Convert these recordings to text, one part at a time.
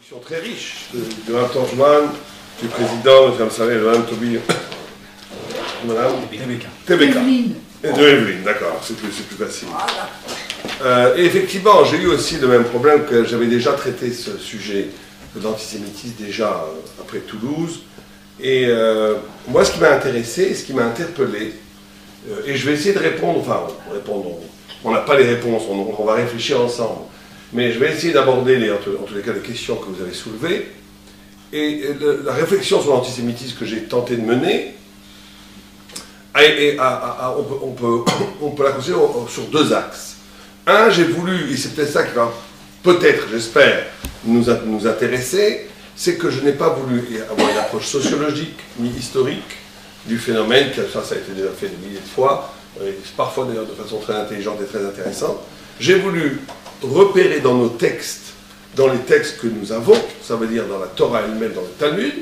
introduction très riche de Mme Torjman, du président, Mme Sarel, de Mme Tobi, Mme Tebeka. De Evelyne, d'accord, c'est plus facile. Et effectivement, j'ai eu aussi le même problème que j'avais déjà traité ce sujet de l'antisémitisme déjà après Toulouse. Et moi, ce qui m'a intéressé, ce qui m'a interpellé, et je vais essayer de répondre, enfin, on n'a pas les réponses, on va réfléchir ensemble, mais je vais essayer d'aborder en tous les cas les questions que vous avez soulevées. Et la réflexion sur l'antisémitisme que j'ai tenté de mener, on peut la considérer sur deux axes. Un, j'ai voulu, et c'est peut-être ça qui va peut-être, j'espère, nous intéresser, c'est que je n'ai pas voulu avoir une approche sociologique ni historique du phénomène, ça a été déjà fait des milliers de fois, parfois d'ailleurs de façon très intelligente et très intéressante. J'ai voulu repérer dans nos textes, dans les textes que nous avons, ça veut dire dans la Torah elle-même, dans le Talmud,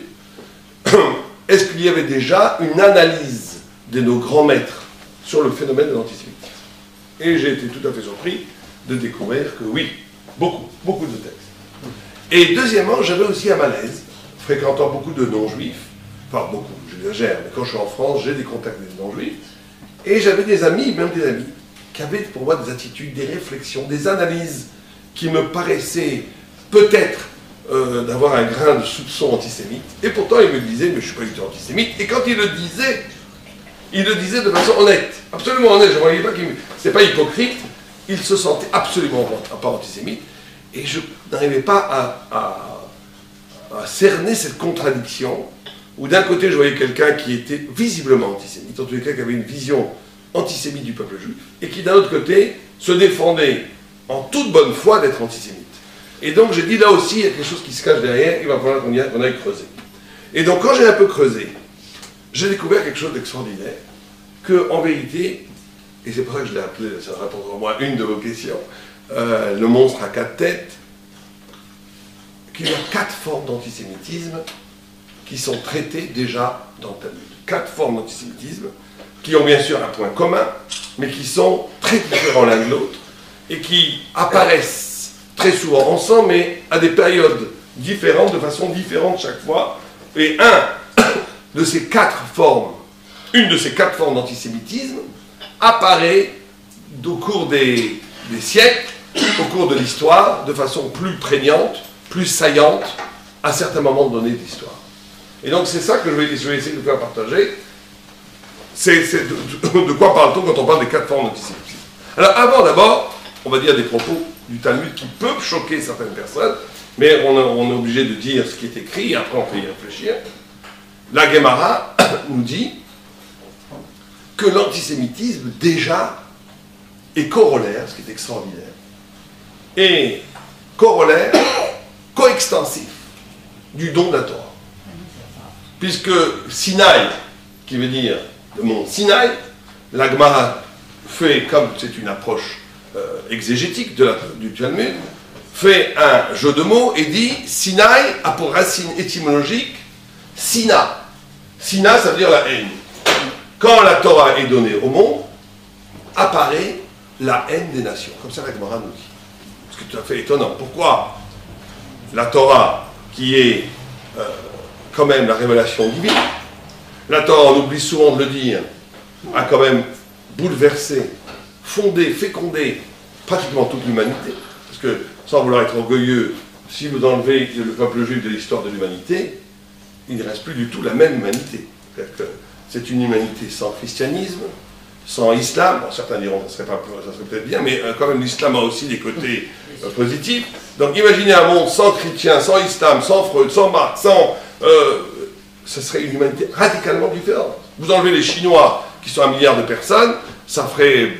est-ce qu'il y avait déjà une analyse de nos grands maîtres sur le phénomène de l'antisémitisme. Et j'ai été tout à fait surpris de découvrir que oui, beaucoup de textes. Et deuxièmement, j'avais aussi un malaise, fréquentant beaucoup de non-juifs, enfin beaucoup, j'exagère, mais quand je suis en France, j'ai des contacts avec des non-juifs, et j'avais des amis, même des amis, qui avaient pour moi des attitudes, des réflexions, des analyses qui me paraissaient peut-être d'avoir un grain de soupçon antisémite, et pourtant ils me disaient, mais je ne suis pas du tout antisémite, et quand ils le disaient de façon honnête, absolument honnête, je ne voyais pas c'est pas hypocrite, ils se sentaient absolument pas antisémites, et je n'arrivais pas à cerner cette contradiction, où d'un côté je voyais quelqu'un qui était visiblement antisémite, en tous les cas qui avait une vision antisémite du peuple juif, et qui d'un autre côté se défendait en toute bonne foi d'être antisémite. Et donc j'ai dit là aussi, il y a quelque chose qui se cache derrière, il va falloir qu'on aille creuser. Et donc quand j'ai un peu creusé, j'ai découvert quelque chose d'extraordinaire, que en vérité, et c'est pour ça que je l'ai appelé, ça répondra au moins une de vos questions, le monstre à quatre têtes, qu'il y a 4 formes d'antisémitisme qui sont traitées déjà dans le Talmud. 4 formes d'antisémitisme qui ont bien sûr un point commun, mais qui sont très différents l'un de l'autre, et qui apparaissent très souvent ensemble, mais à des périodes différentes, de façon différente chaque fois. Et une de ces 4 formes d'antisémitisme apparaît au cours des siècles, au cours de l'histoire, de façon plus prégnante, plus saillante, à certains moments donnés de l'histoire. Et donc c'est ça que je vais essayer de vous faire partager. De quoi parle-t-on quand on parle des 4 formes d'antisémitisme? Alors avant d'abord, on va dire des propos du Talmud qui peuvent choquer certaines personnes, mais on est obligé de dire ce qui est écrit, et après on peut y réfléchir. La Gemara nous dit que l'antisémitisme déjà est corollaire, ce qui est extraordinaire, et corollaire coextensif du don de la Torah. Puisque Sinaï, qui veut dire le mont Sinaï, la Gemara fait, comme c'est une approche exégétique du Talmud, fait un jeu de mots et dit Sinaï a pour racine étymologique Sina. Sina, ça veut dire la haine. Quand la Torah est donnée au monde, apparaît la haine des nations. Comme ça la Gemara nous dit. Ce qui est tout à fait étonnant. Pourquoi la Torah, qui est quand même la révélation divine, la Torah, on oublie souvent de le dire, a quand même bouleversé, fondé, fécondé pratiquement toute l'humanité. Parce que, sans vouloir être orgueilleux, si vous enlevez le peuple juif de l'histoire de l'humanité, il ne reste plus du tout la même humanité. C'est une humanité sans christianisme, sans islam. Bon, certains diront que ça serait peut-être bien, mais quand même l'islam a aussi des côtés positifs. Donc imaginez un monde sans chrétien, sans islam, sans Freud, sans Marx, ce serait une humanité radicalement différente. Vous enlevez les Chinois, qui sont 1 milliard de personnes, ça ferait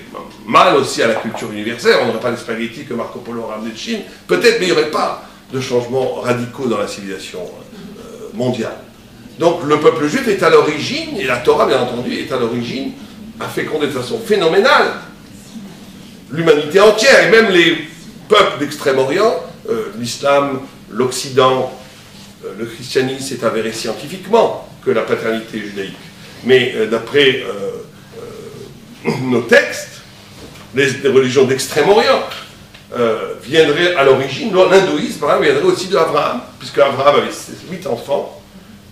mal aussi à la culture universelle. On n'aurait pas les spaghettis que Marco Polo a ramenés de Chine, peut-être, mais il n'y aurait pas de changements radicaux dans la civilisation mondiale. Donc le peuple juif est à l'origine, et la Torah bien entendu est à l'origine, a fécondé de façon phénoménale l'humanité entière, et même les peuples d'Extrême-Orient, l'islam, l'Occident, le christianisme s'est avéré scientifiquement que la paternité judaïque. Mais d'après nos textes, les religions d'Extrême-Orient, viendrait à l'origine, l'hindouisme, par exemple, viendrait aussi d'Abraham, puisque Abraham avait 8 enfants,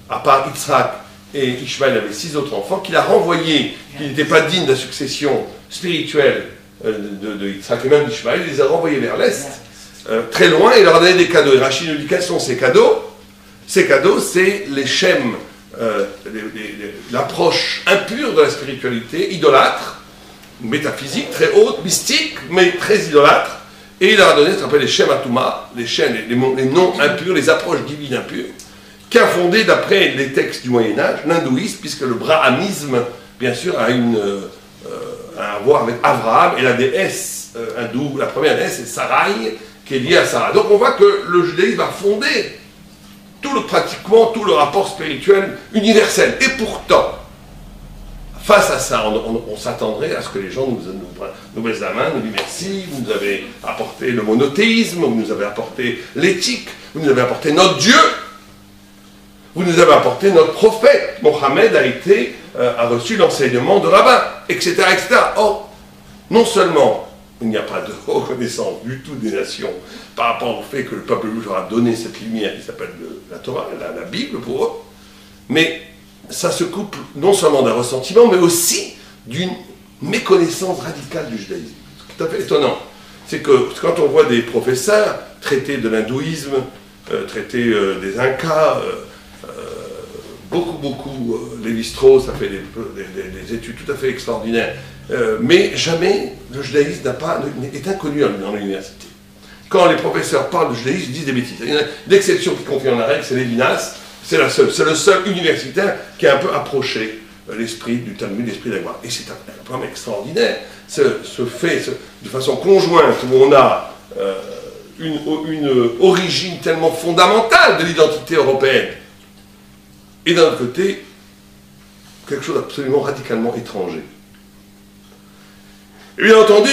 à part Yitzhak et Ishmaël avait 6 autres enfants, qu'il a renvoyés, qui n'étaient pas dignes de la succession spirituelle de Yitzhak et même d'Ishmaël, il les a renvoyés vers l'Est, très loin, et il leur a donné des cadeaux. Et Rachid nous dit quels sont ces cadeaux. Ces cadeaux, c'est les schèmes, l'approche impure de la spiritualité, idolâtre, métaphysique, très haute, mystique, mais très idolâtre. Et il leur a donné ce qu'on appelle les Shem Atuma, les noms impurs, les approches divines impures, qui a fondé, d'après les textes du Moyen-Âge, l'hindouisme, puisque le brahmanisme, bien sûr, a à voir avec Abraham et la déesse hindoue. La première déesse, c'est Sarai, qui est liée à Sarah. Donc on voit que le judaïsme a fondé pratiquement tout le rapport spirituel universel. Et pourtant, face à ça, on s'attendrait à ce que les gens nous baissent la main, nous disent merci, vous nous avez apporté le monothéisme, vous nous avez apporté l'éthique, vous nous avez apporté notre Dieu, vous nous avez apporté notre prophète. Mohammed a reçu l'enseignement de rabbin, etc., etc. Or, non seulement il n'y a pas de reconnaissance du tout des nations par rapport au fait que le peuple juif leur a donné cette lumière qui s'appelle la Torah, la Bible pour eux, mais ça se couple non seulement d'un ressentiment, mais aussi d'une méconnaissance radicale du judaïsme. C'est tout à fait étonnant. C'est que quand on voit des professeurs traiter de l'hindouisme, traiter des Incas, beaucoup, Lévi-Strauss a fait des études tout à fait extraordinaires, mais jamais le judaïsme est inconnu dans l'université. Quand les professeurs parlent de judaïsme, ils disent des bêtises. Il y a une exception qui confirme la règle, c'est Lévinas. C'est le seul universitaire qui a un peu approché l'esprit du Talmud, l'esprit d'Agmara. Et c'est un problème extraordinaire. Se fait de façon conjointe, où on a une origine tellement fondamentale de l'identité européenne, et d'un autre côté, quelque chose d'absolument radicalement étranger. Et bien entendu,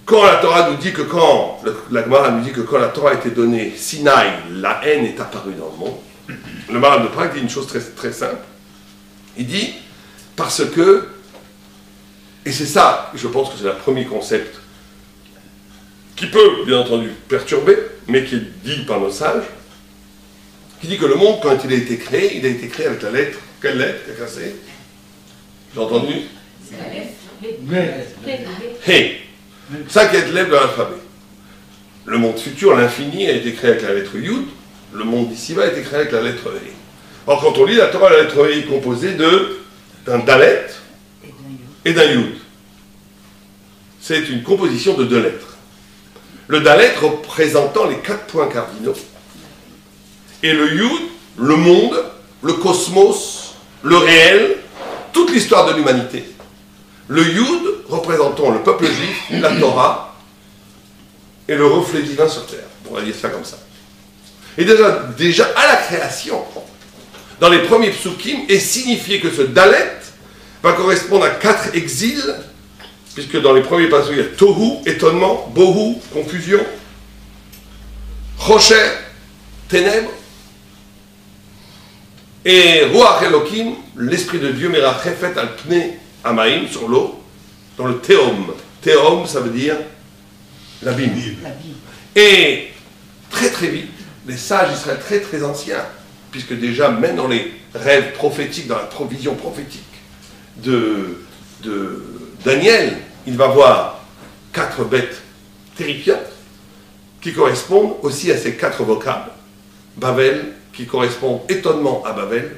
quand la Torah nous dit que la Gemara nous dit que quand la Torah a été donnée, Sinaï, la haine est apparue dans le monde. Le Maharal de Prague dit une chose très, très simple. Il dit, parce que, et c'est ça, je pense que c'est le premier concept qui peut, bien entendu, perturber, mais qui est dit par nos sages, qui dit que le monde, quand il a été créé avec la lettre, quelle lettre qui a cassé? J'ai entendu? Hé. 5 lettres de l'alphabet. Le monde futur, l'infini, a été créé avec la lettre Yud. Le monde d'ici-bas a été créé avec la lettre E. Or, quand on lit la Torah, la lettre E est composée d'un Dalet et d'un Yud. C'est une composition de 2 lettres. Le Dalet représentant les 4 points cardinaux. Et le Yud, le monde, le cosmos, le réel, toute l'histoire de l'humanité. Le Yud représentant le peuple juif, la Torah, et le reflet divin sur terre. On va dire ça comme ça. Et déjà à la création, dans les premiers psukim, est signifié que ce Dalet va correspondre à 4 exils, puisque dans les premiers passages, il y a Tohu, étonnement, Bohu, confusion, Rocher, ténèbres, et Ruach Elohim, l'esprit de Dieu, Merachefet al Pnei Amaim, sur l'eau, dans le Théom. Théom, ça veut dire l'abîme. Et très très vite, les sages israéliens très très anciens, puisque déjà même dans les rêves prophétiques, dans la provision prophétique de Daniel, il va voir 4 bêtes terrifiantes qui correspondent aussi à ces 4 vocables. Babel, qui correspond étonnement à Babel,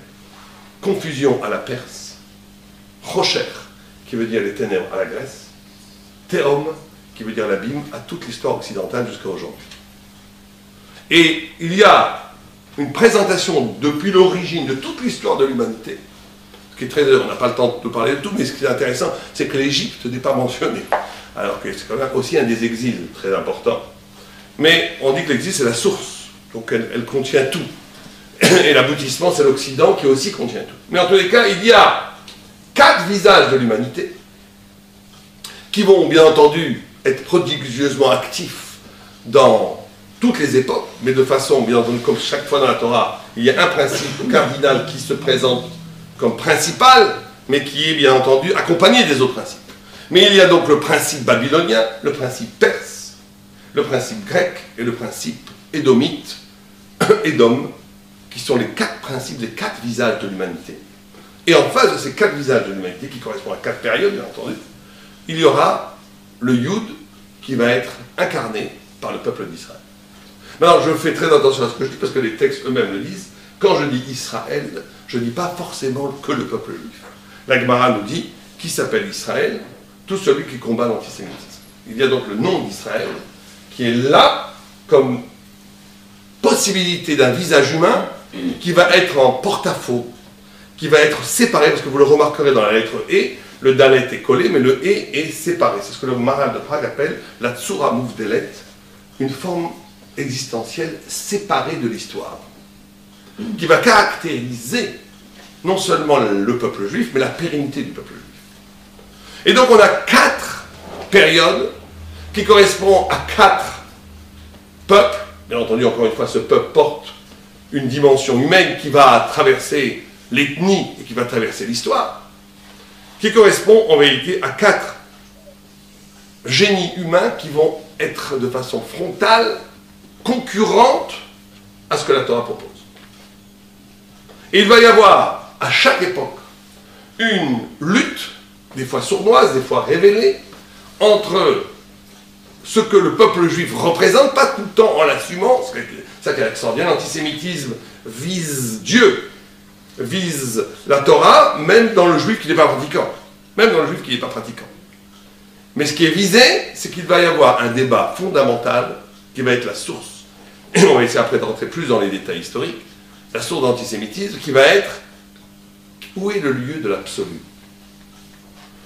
confusion à la Perse, Rocher, qui veut dire les ténèbres à la Grèce, Théom, qui veut dire l'abîme, à toute l'histoire occidentale jusqu'à aujourd'hui. Et il y a une présentation depuis l'origine de toute l'histoire de l'humanité, ce qui est très... On n'a pas le temps de parler de tout, mais ce qui est intéressant, c'est que l'Égypte n'est pas mentionnée, alors que c'est quand même aussi un des exils très importants. Mais on dit que l'exil, c'est la source, donc elle contient tout. Et l'aboutissement, c'est l'Occident qui aussi contient tout. Mais en tous les cas, il y a 4 visages de l'humanité qui vont, bien entendu, être prodigieusement actifs dans toutes les époques, mais de façon, bien entendu, comme chaque fois dans la Torah, il y a un principe cardinal qui se présente comme principal, mais qui est, bien entendu, accompagné des autres principes. Mais il y a donc le principe babylonien, le principe perse, le principe grec et le principe édomite, Édom, qui sont les 4 principes, les 4 visages de l'humanité. Et en face de ces 4 visages de l'humanité, qui correspondent à 4 périodes, bien entendu, il y aura le Yud qui va être incarné par le peuple d'Israël. Maintenant, je fais très attention à ce que je dis, parce que les textes eux-mêmes le disent. Quand je dis Israël, je ne dis pas forcément que le peuple juif. La Gemara nous dit qui s'appelle Israël, tout celui qui combat l'antisémitisme. Il y a donc le nom d'Israël qui est là comme possibilité d'un visage humain qui va être en porte-à-faux, qui va être séparé, parce que vous le remarquerez dans la lettre E, le Dalet est collé, mais le E est séparé. C'est ce que le Maharal de Prague appelle la Tsura Muvdelet, une forme existentielle séparée de l'histoire, qui va caractériser non seulement le peuple juif, mais la pérennité du peuple juif. Et donc on a 4 périodes qui correspondent à 4 peuples. Bien entendu, encore une fois, ce peuple porte une dimension humaine qui va traverser l'ethnie et qui va traverser l'histoire, qui correspond en vérité à 4 génies humains qui vont être de façon frontale, concurrente à ce que la Torah propose. Et il va y avoir, à chaque époque, une lutte, des fois sournoise, des fois révélée, entre ce que le peuple juif représente, pas tout le temps en l'assumant, c'est ça qui est extraordinaire, l'antisémitisme vise Dieu, vise la Torah, même dans le juif qui n'est pas pratiquant. Même dans le juif qui n'est pas pratiquant. Mais ce qui est visé, c'est qu'il va y avoir un débat fondamental qui va être la source, et on va essayer après de rentrer plus dans les détails historiques, la source d'antisémitisme qui va être où est le lieu de l'absolu?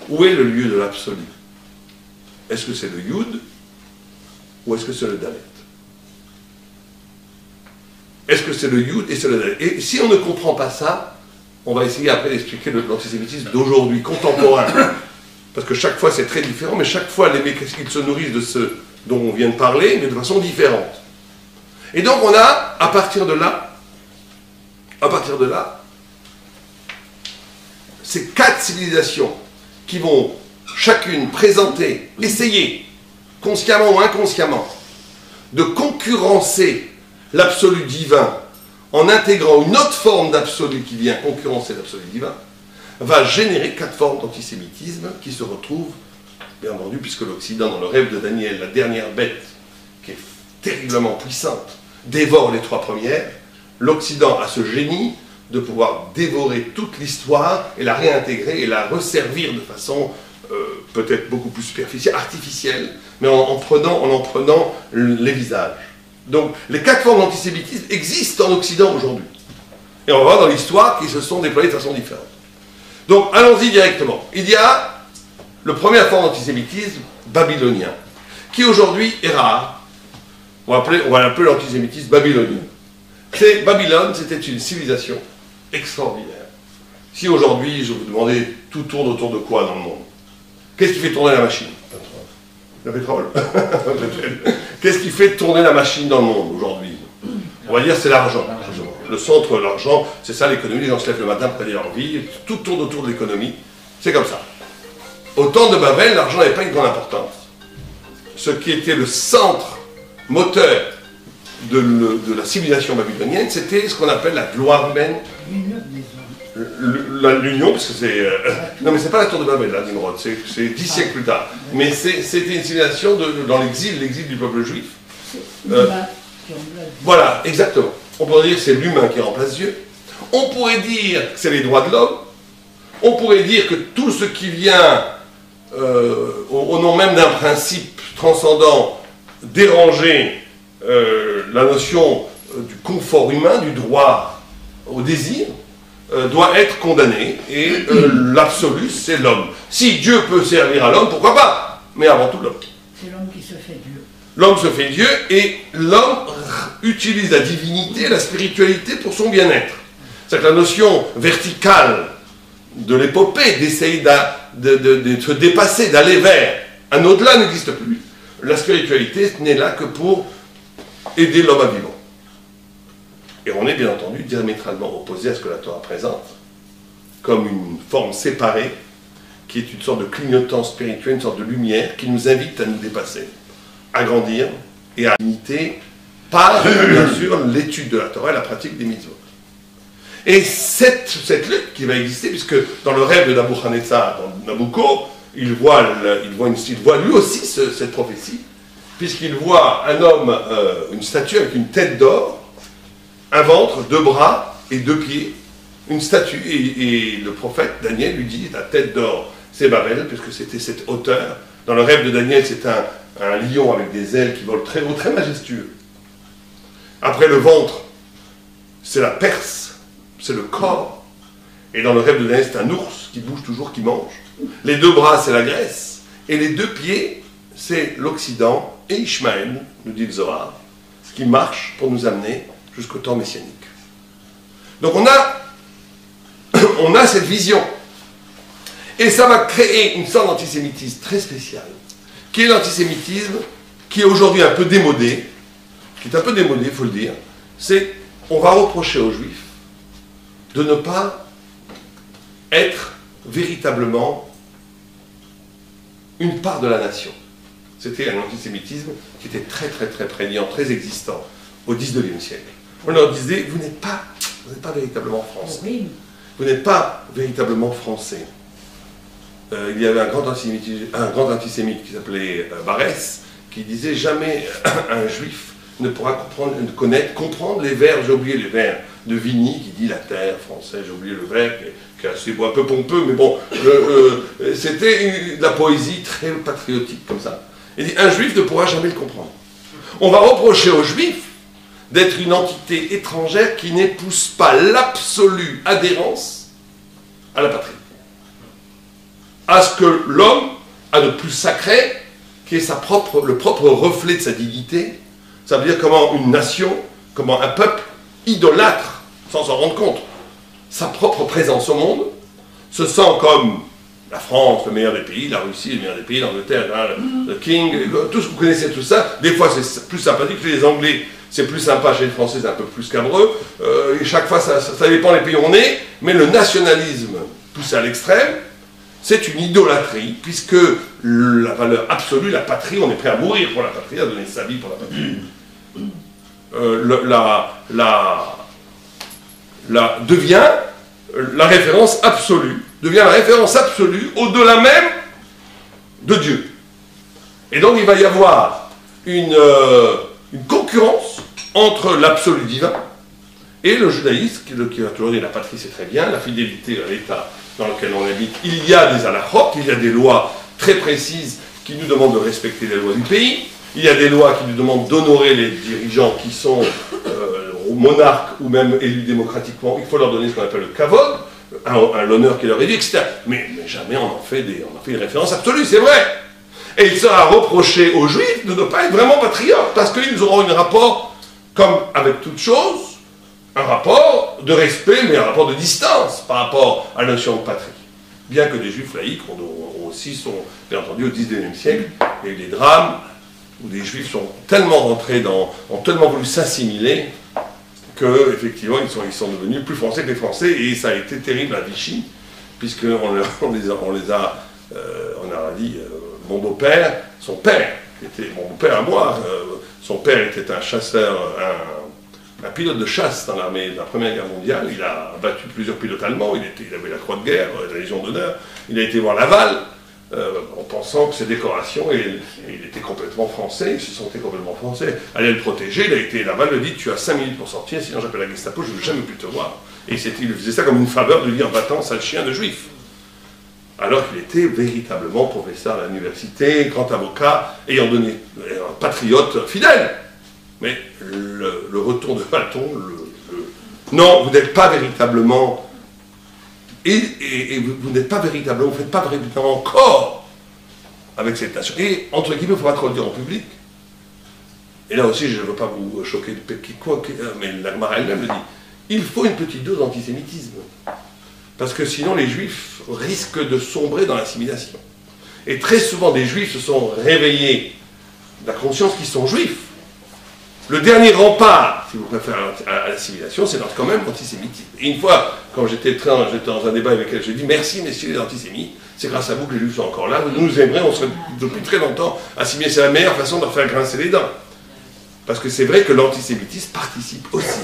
Où est le lieu de l'absolu? Est-ce que c'est le Yud ou est-ce que c'est le Dalet? Est-ce que c'est le Yud et c'est le Dalet? Et si on ne comprend pas ça, on va essayer après d'expliquer l'antisémitisme d'aujourd'hui, contemporain. Parce que chaque fois c'est très différent, mais chaque fois les mecs ils se nourrissent de ce dont on vient de parler, mais de façon différente. Et donc on a, à partir de là, ces 4 civilisations qui vont chacune présenter, essayer, consciemment ou inconsciemment, de concurrencer l'absolu divin en intégrant une autre forme d'absolu qui vient concurrencer l'absolu divin, va générer 4 formes d'antisémitisme qui se retrouvent, bien entendu, puisque l'Occident, dans le rêve de Daniel, la dernière bête, qui est terriblement puissante, dévore les 3 premières, l'Occident a ce génie de pouvoir dévorer toute l'histoire et la réintégrer et la resservir de façon peut-être beaucoup plus superficielle, artificielle, mais en en prenant les visages. Donc les 4 formes d'antisémitisme existent en Occident aujourd'hui. Et on va voir dans l'histoire qu'ils se sont déployés de façon différente. Donc allons-y directement. Il y a le première forme d'antisémitisme babylonien, qui aujourd'hui est rare. On va l'appeler l'antisémitisme babylonien. Babylone, c'était une civilisation extraordinaire. Si aujourd'hui, je vous demandais, tout tourne autour de quoi dans le monde? Qu'est-ce qui fait tourner la machine? Le pétrole. Qu'est-ce qui fait tourner la machine dans le monde aujourd'hui? On va dire c'est l'argent. Le centre de l'argent, c'est ça l'économie. Les gens se lèvent le matin pour gagner leur vie, tout tourne autour de l'économie. C'est comme ça. Au temps de Babel, l'argent n'avait pas une grande importance. Ce qui était le centre moteur de la civilisation babylonienne, c'était ce qu'on appelle la gloire humaine. L'union, parce que c'est... non mais c'est pas la tour de Babel, là, Nimrod, c'est 10 siècles plus tard. Mais c'était une civilisation dans l'exil du peuple juif. Voilà, exactement. On pourrait dire que c'est l'humain qui remplace Dieu. On pourrait dire que c'est les droits de l'homme. On pourrait dire que tout ce qui vient au nom même d'un principe transcendant déranger la notion du confort humain, du droit au désir, doit être condamné, et l'absolu, c'est l'homme. Si Dieu peut servir à l'homme, pourquoi pas? Mais avant tout l'homme. C'est l'homme qui se fait Dieu. L'homme se fait Dieu, et l'homme utilise la divinité, la spiritualité pour son bien-être. C'est-à-dire que la notion verticale de l'épopée, d'essayer de se dépasser, d'aller vers un au-delà, n'existe plus. La spiritualité n'est là que pour aider l'homme à vivre. Et on est bien entendu diamétralement opposé à ce que la Torah présente, comme une forme séparée, qui est une sorte de clignotant spirituel, une sorte de lumière, qui nous invite à nous dépasser, à grandir, et à l'unité par, bien sûr, l'étude de la Torah et la pratique des mitzvot. Et cette lutte qui va exister, puisque dans le rêve de Nabuchodonosor, dans Nabucco, il voit lui aussi cette prophétie, puisqu'il voit un homme, une statue avec une tête d'or, un ventre, 2 bras et 2 pieds, une statue, et le prophète Daniel lui dit, la tête d'or, c'est Babel, puisque c'était cette hauteur. Dans le rêve de Daniel, c'est un lion avec des ailes qui vole très haut, très majestueux. Après le ventre, c'est la Perse, c'est le corps. Et dans le rêve de Daniel, c'est un ours qui bouge toujours, qui mange. Les 2 bras, c'est la Grèce. Et les 2 pieds, c'est l'Occident et Ishmaël, nous dit le Zohar, qui marche pour nous amener jusqu'au temps messianique. Donc on a cette vision. Et ça va créer une sorte d'antisémitisme très spécial, qui est l'antisémitisme qui est aujourd'hui un peu démodé, il faut le dire, c'est on va reprocher aux Juifs de ne pas être véritablement une part de la nation. C'était un antisémitisme qui était très très très prégnant, très existant au XIXe siècle. On leur disait, vous n'êtes pas véritablement français. Vous n'êtes pas véritablement français. Il y avait un grand antisémite qui s'appelait Barès, qui disait jamais un juif ne pourra comprendre les vers, j'ai oublié les vers de Vigny, qui dit la terre française, j'ai oublié le vers, qui est assez beau, un peu pompeux, mais bon, c'était de la poésie très patriotique, comme ça. Il dit, un juif ne pourra jamais le comprendre. On va reprocher aux juifs d'être une entité étrangère qui n'épouse pas l'absolue adhérence à la patrie. À ce que l'homme a de plus sacré, qui est le propre reflet de sa dignité. Ça veut dire comment une nation, comment un peuple idolâtre, sans s'en rendre compte, sa propre présence au monde, se sent comme la France, le meilleur des pays, la Russie, le meilleur des pays, l'Angleterre, le King, tout ce que vous connaissez, tout ça. Des fois, c'est plus sympathique que les Anglais. C'est plus sympa chez les Français, c'est un peu plus cabreux. Et chaque fois, ça dépend des pays où on est. Mais le nationalisme poussé à l'extrême, c'est une idolâtrie, puisque la valeur absolue, la patrie, on est prêt à mourir pour la patrie, à donner sa vie pour la patrie. Devient la référence absolue, au-delà même de Dieu. Et donc il va y avoir une concurrence entre l'absolu divin et le judaïsme, qui va toujours dire la patrie c'est très bien, la fidélité à l'État dans lequel on habite. Il y a des halachot, il y a des lois très précises qui nous demandent de respecter les lois du pays. Il y a des lois qui nous demandent d'honorer les dirigeants qui sont monarques ou même élus démocratiquement. Il faut leur donner ce qu'on appelle le kavod, l'honneur qui leur est dû, etc. Mais jamais on en fait une référence absolue, c'est vrai. Et il sera reproché aux Juifs de ne pas être vraiment patriotes, parce qu'ils auront un rapport, comme avec toute chose, un rapport de respect, mais un rapport de distance par rapport à la notion de patrie. Bien que des Juifs laïcs aussi sont, bien entendu, au XIXe siècle, il y a eu des drames où des Juifs sont tellement rentrés ont tellement voulu s'assimiler qu'effectivement ils sont devenus plus français que les Français, et ça a été terrible à Vichy, puisqu'on a dit, mon beau-père, son père, qui était mon beau-père à moi, son père était un chasseur, un pilote de chasse dans l'armée de la Première Guerre mondiale. Il a battu plusieurs pilotes allemands, il avait la Croix de guerre, la Légion d'honneur, il a été voir Laval, en pensant que ses décorations, et il était complètement français, il se sentait complètement français, allait le protéger, Laval lui dit, tu as 5 minutes pour sortir, sinon j'appelle la Gestapo, je ne veux jamais plus te voir. Et il faisait ça comme une faveur de lui en battant, sale chien de juif. Alors qu'il était véritablement professeur à l'université, grand avocat, ayant donné un patriote fidèle. Mais le retour de bâton, non, vous n'êtes pas véritablement, et vous n'êtes pas véritablement, vous ne faites pas véritablement corps avec cette nation. Et entre guillemets, il ne faut pas trop le dire en public. Et là aussi, je ne veux pas vous choquer, mais la Gemara elle-même le dit, il faut une petite dose d'antisémitisme. Parce que sinon, les Juifs risquent de sombrer dans l'assimilation. Et très souvent, des Juifs se sont réveillés de la conscience qu'ils sont Juifs. Le dernier rempart, si vous préférez, à l'assimilation, c'est quand même l'antisémitisme. Et une fois, quand j'étais dans un débat avec elle, j'ai dit « Merci, messieurs les antisémites, c'est grâce à vous que les Juifs sont encore là, vous nous aimeriez, on serait depuis très longtemps assimilés, c'est la meilleure façon de leur faire grincer les dents. » Parce que c'est vrai que l'antisémitisme participe aussi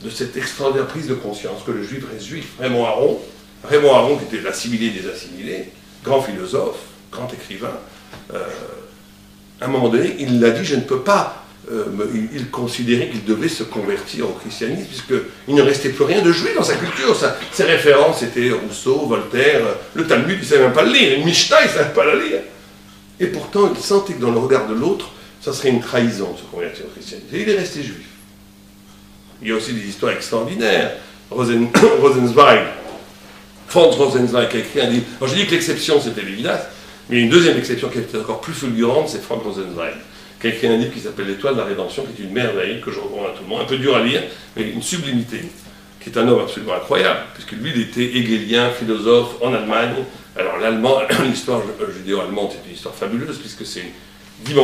de cette extraordinaire prise de conscience que le juif reste juif. Raymond Aron, qui était l'assimilé des assimilés, grand philosophe, grand écrivain, à un moment donné, il l'a dit, je ne peux pas, il considérait qu'il devait se convertir au christianisme, puisqu'il ne restait plus rien de juif dans sa culture. Ses références étaient Rousseau, Voltaire, le Talmud, il ne savait même pas le lire, une Mishnah, il ne savait pas la lire. Et pourtant, il sentait que dans le regard de l'autre, ça serait une trahison de se convertir au christianisme. Et il est resté juif. Il y a aussi des histoires extraordinaires. Rosenzweig, Franz Rosenzweig, qui a écrit un livre. Alors, je dis que l'exception, c'était Lévinas, mais il y a une deuxième exception qui est encore plus fulgurante, c'est Franz Rosenzweig, qui a écrit un livre qui s'appelle L'Étoile de la Rédemption, qui est une merveille que je recommande à tout le monde, un peu dur à lire, mais une sublimité, qui est un homme absolument incroyable, puisque lui, il était hegelien, philosophe en Allemagne. Alors, l'allemand, l'histoire judéo-allemande, c'est une histoire fabuleuse, puisque c'est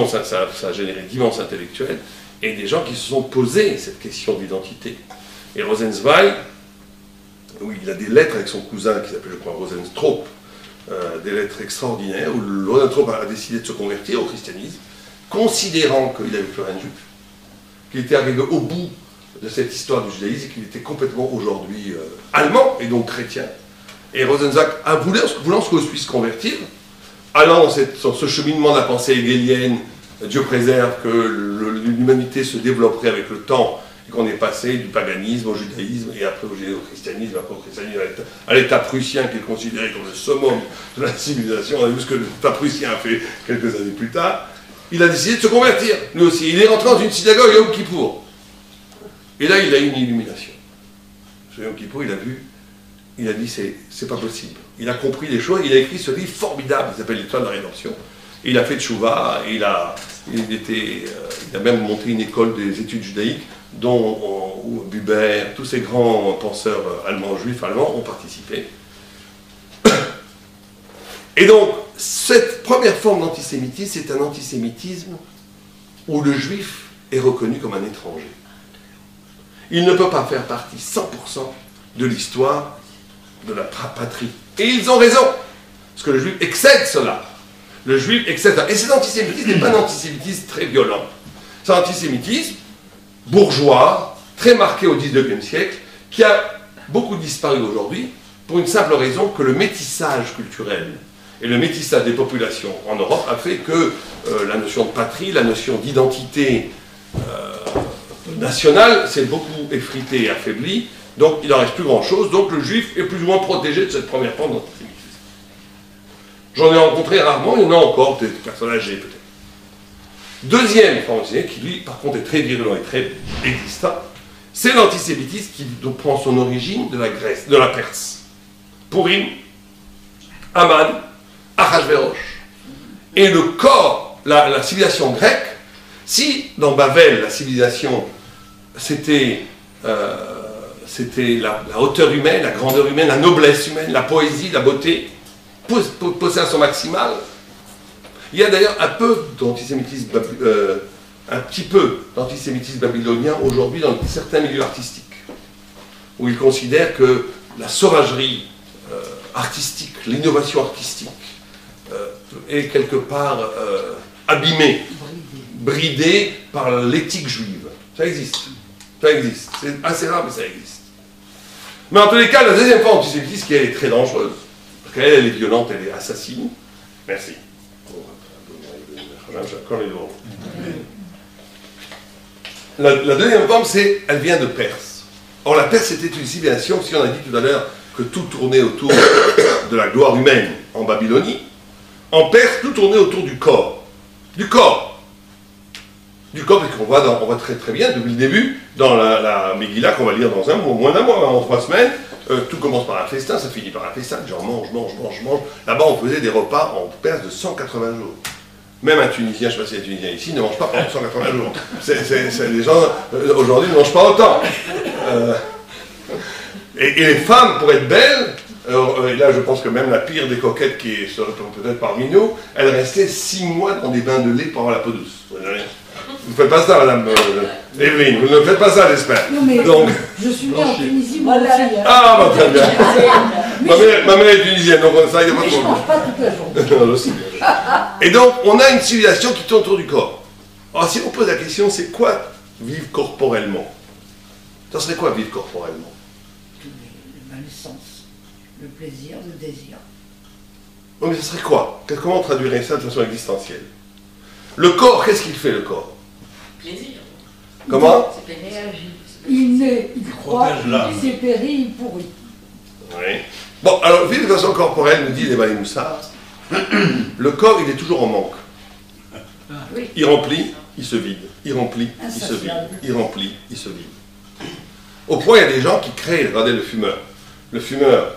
ça a généré d'immenses intellectuels, et des gens qui se sont posés cette question d'identité. Et Rosenzweig, oui, il a des lettres avec son cousin qui s'appelle, je crois, Rosenstraup, des lettres extraordinaires, où Rosenstraup a décidé de se convertir au christianisme, considérant qu'il n'avait plus rien de juif, qu'il était arrivé au bout de cette histoire du judaïsme et qu'il était complètement aujourd'hui allemand et donc chrétien. Et Rosenzweig, voulant qu'on puisse se convertir, allant dans ce cheminement de la pensée hegelienne, Dieu préserve que l'humanité se développerait avec le temps et qu'on est passé du paganisme au judaïsme et après au christianisme, après au christianisme à l'État prussien qui est considéré comme le summum de la civilisation. On a vu ce que l'État prussien a fait quelques années plus tard. Il a décidé de se convertir, lui aussi. Il est rentré dans une synagogue à Yom Kippour. Et là, il a eu une illumination. Sur Yom Kippour, il a dit, c'est pas possible. Il a compris les choses, il a écrit ce livre formidable, qui s'appelle L'Étoile de la Rédemption. Et il a fait tchouva, et il a même monté une école des études judaïques, dont Buber, tous ces grands penseurs allemands, juifs allemands, ont participé. Et donc, cette première forme d'antisémitisme, c'est un antisémitisme où le juif est reconnu comme un étranger. Il ne peut pas faire partie 100% de l'histoire de la patrie. Et ils ont raison, parce que le juif excède cela. Le juif excède cela. Et cet antisémitisme n'est pas un antisémitisme très violent. C'est un antisémitisme bourgeois, très marqué au XIXe siècle, qui a beaucoup disparu aujourd'hui, pour une simple raison que le métissage culturel et le métissage des populations en Europe a fait que la notion de patrie, la notion d'identité nationale s'est beaucoup effritée et affaiblie, donc il n'en reste plus grand-chose, donc le juif est plus ou moins protégé de cette première forme d'antisémitisme. J'en ai rencontré rarement, il y en a encore, des personnes âgées peut-être. Deuxième forme d'antisémitisme, qui lui par contre est très virulent et très existant, c'est l'antisémitisme qui prend son origine de la Grèce, de la Perse. Purim, Aman, Ahasverosh. Et le corps, la civilisation grecque, si dans Babel, la civilisation, c'était la hauteur humaine, la grandeur humaine, la noblesse humaine, la poésie, la beauté, poussée à son maximal, il y a d'ailleurs un petit peu d'antisémitisme babylonien aujourd'hui dans certains milieux artistiques, où ils considèrent que la sauvagerie artistique, l'innovation artistique est quelque part abîmée, bridée par l'éthique juive. Ça existe. Ça existe. C'est assez rare, mais ça existe. Mais en tous les cas, la deuxième forme d'antisémitisme, qui est très dangereuse, parce qu'elle est violente, elle est assassine. Merci. La deuxième forme, elle vient de Perse. Or, la Perse était une civilisation, si on a dit tout à l'heure que tout tournait autour de la gloire humaine en Babylonie, en Perse, tout tournait autour du corps. Du corps. Du corps, parce qu'on voit très très bien, depuis le début, dans la Megillah, qu'on va lire dans moins d'un mois, en 3 semaines, tout commence par un festin, ça finit par un festin, genre mange. Là-bas, on faisait des repas en Perse de 180 jours. Même un Tunisien, je ne sais pas si les Tunisiens ici, ne mange pas pendant 180 jours. Les gens, aujourd'hui, ne mangent pas autant. Et les femmes, pour être belles, et là je pense que même la pire des coquettes qui serait peut-être parmi nous, elle restait 6 mois dans des bains de lait pour avoir la peau douce. Vous ne faites pas ça, madame Evelyne, vous ne faites pas ça, j'espère. Non, mais donc, je suis née en Tunisie, moi aussi. Ah, bah, très bien. Ma mère est tunisienne, donc ça, il n'y a pas de problème. Je ne mange pas toute la journée. Et donc, on a une civilisation qui tourne autour du corps. Alors si on pose la question, c'est quoi vivre corporellement? Ça serait quoi vivre corporellement? La naissance, le plaisir, le désir. Oui, mais ça serait quoi? Comment on traduirait ça de façon existentielle? Le corps, qu'est-ce qu'il fait le corps? Plaisir. Comment? C'est plaisir. Il naît, il croit, il s'est péri, il pourrit. Oui. Bon, alors, vivre de façon corporelle, nous dit les Bali Moussa, le corps, il est toujours en manque. Oui. Il remplit, il se vide. Il remplit, il se vide. Il remplit, il se vide. Au point, il y a des gens qui créent, regardez le fumeur. Le fumeur,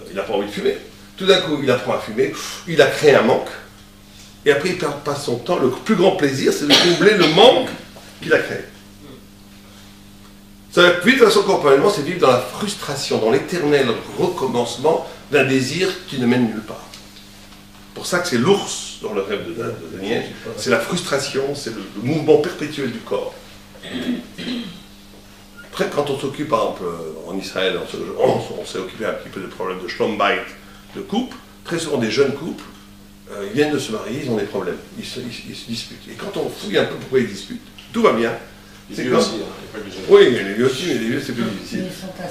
il n'a pas envie de fumer. Tout d'un coup, il apprend à fumer, il a créé un manque. Et après, il passe son temps. Le plus grand plaisir, c'est de combler le manque qu'il a créé. Ça veut dire que vivre de façon corporellement, c'est vivre dans la frustration, dans l'éternel recommencement d'un désir qui ne mène nulle part. C'est pour ça que c'est l'ours dans le rêve de Daniel. C'est la frustration, c'est le mouvement perpétuel du corps. Après, quand on s'occupe, par exemple, en Israël, on s'est occupé un petit peu de problèmes de schlombait, de couple. Très souvent, des jeunes couples, ils viennent de se marier, ils ont des problèmes. Ils se disputent. Et quand on fouille un peu pourquoi ils disputent, tout va bien. Les vieux aussi, hein, oui, mais les vieux aussi, mais les vieux c'est plus difficile.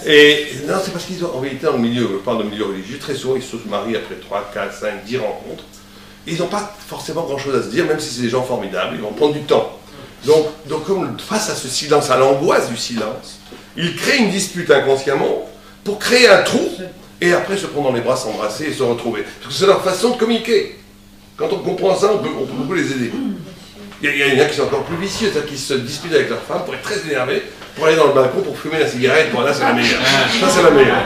Et non, c'est parce qu'ils ont, en vérité, dans le milieu, je parle de milieu religieux, très souvent ils se marient après 3, 4, 5, 10 rencontres. Et ils n'ont pas forcément grand-chose à se dire, même si c'est des gens formidables, ils vont prendre du temps. Donc comme face à ce silence, à l'angoisse du silence, ils créent une dispute inconsciemment pour créer un trou et après se prendre dans les bras, s'embrasser et se retrouver. Parce que c'est leur façon de communiquer. Quand on comprend ça, on peut beaucoup les aider. Il y en a qui sont encore plus vicieux, c'est-à-dire qui se disputent avec leur femme pour être très énervés, pour aller dans le balcon, pour fumer la cigarette. Bon, là, c'est la meilleure. Ça, c'est la meilleure.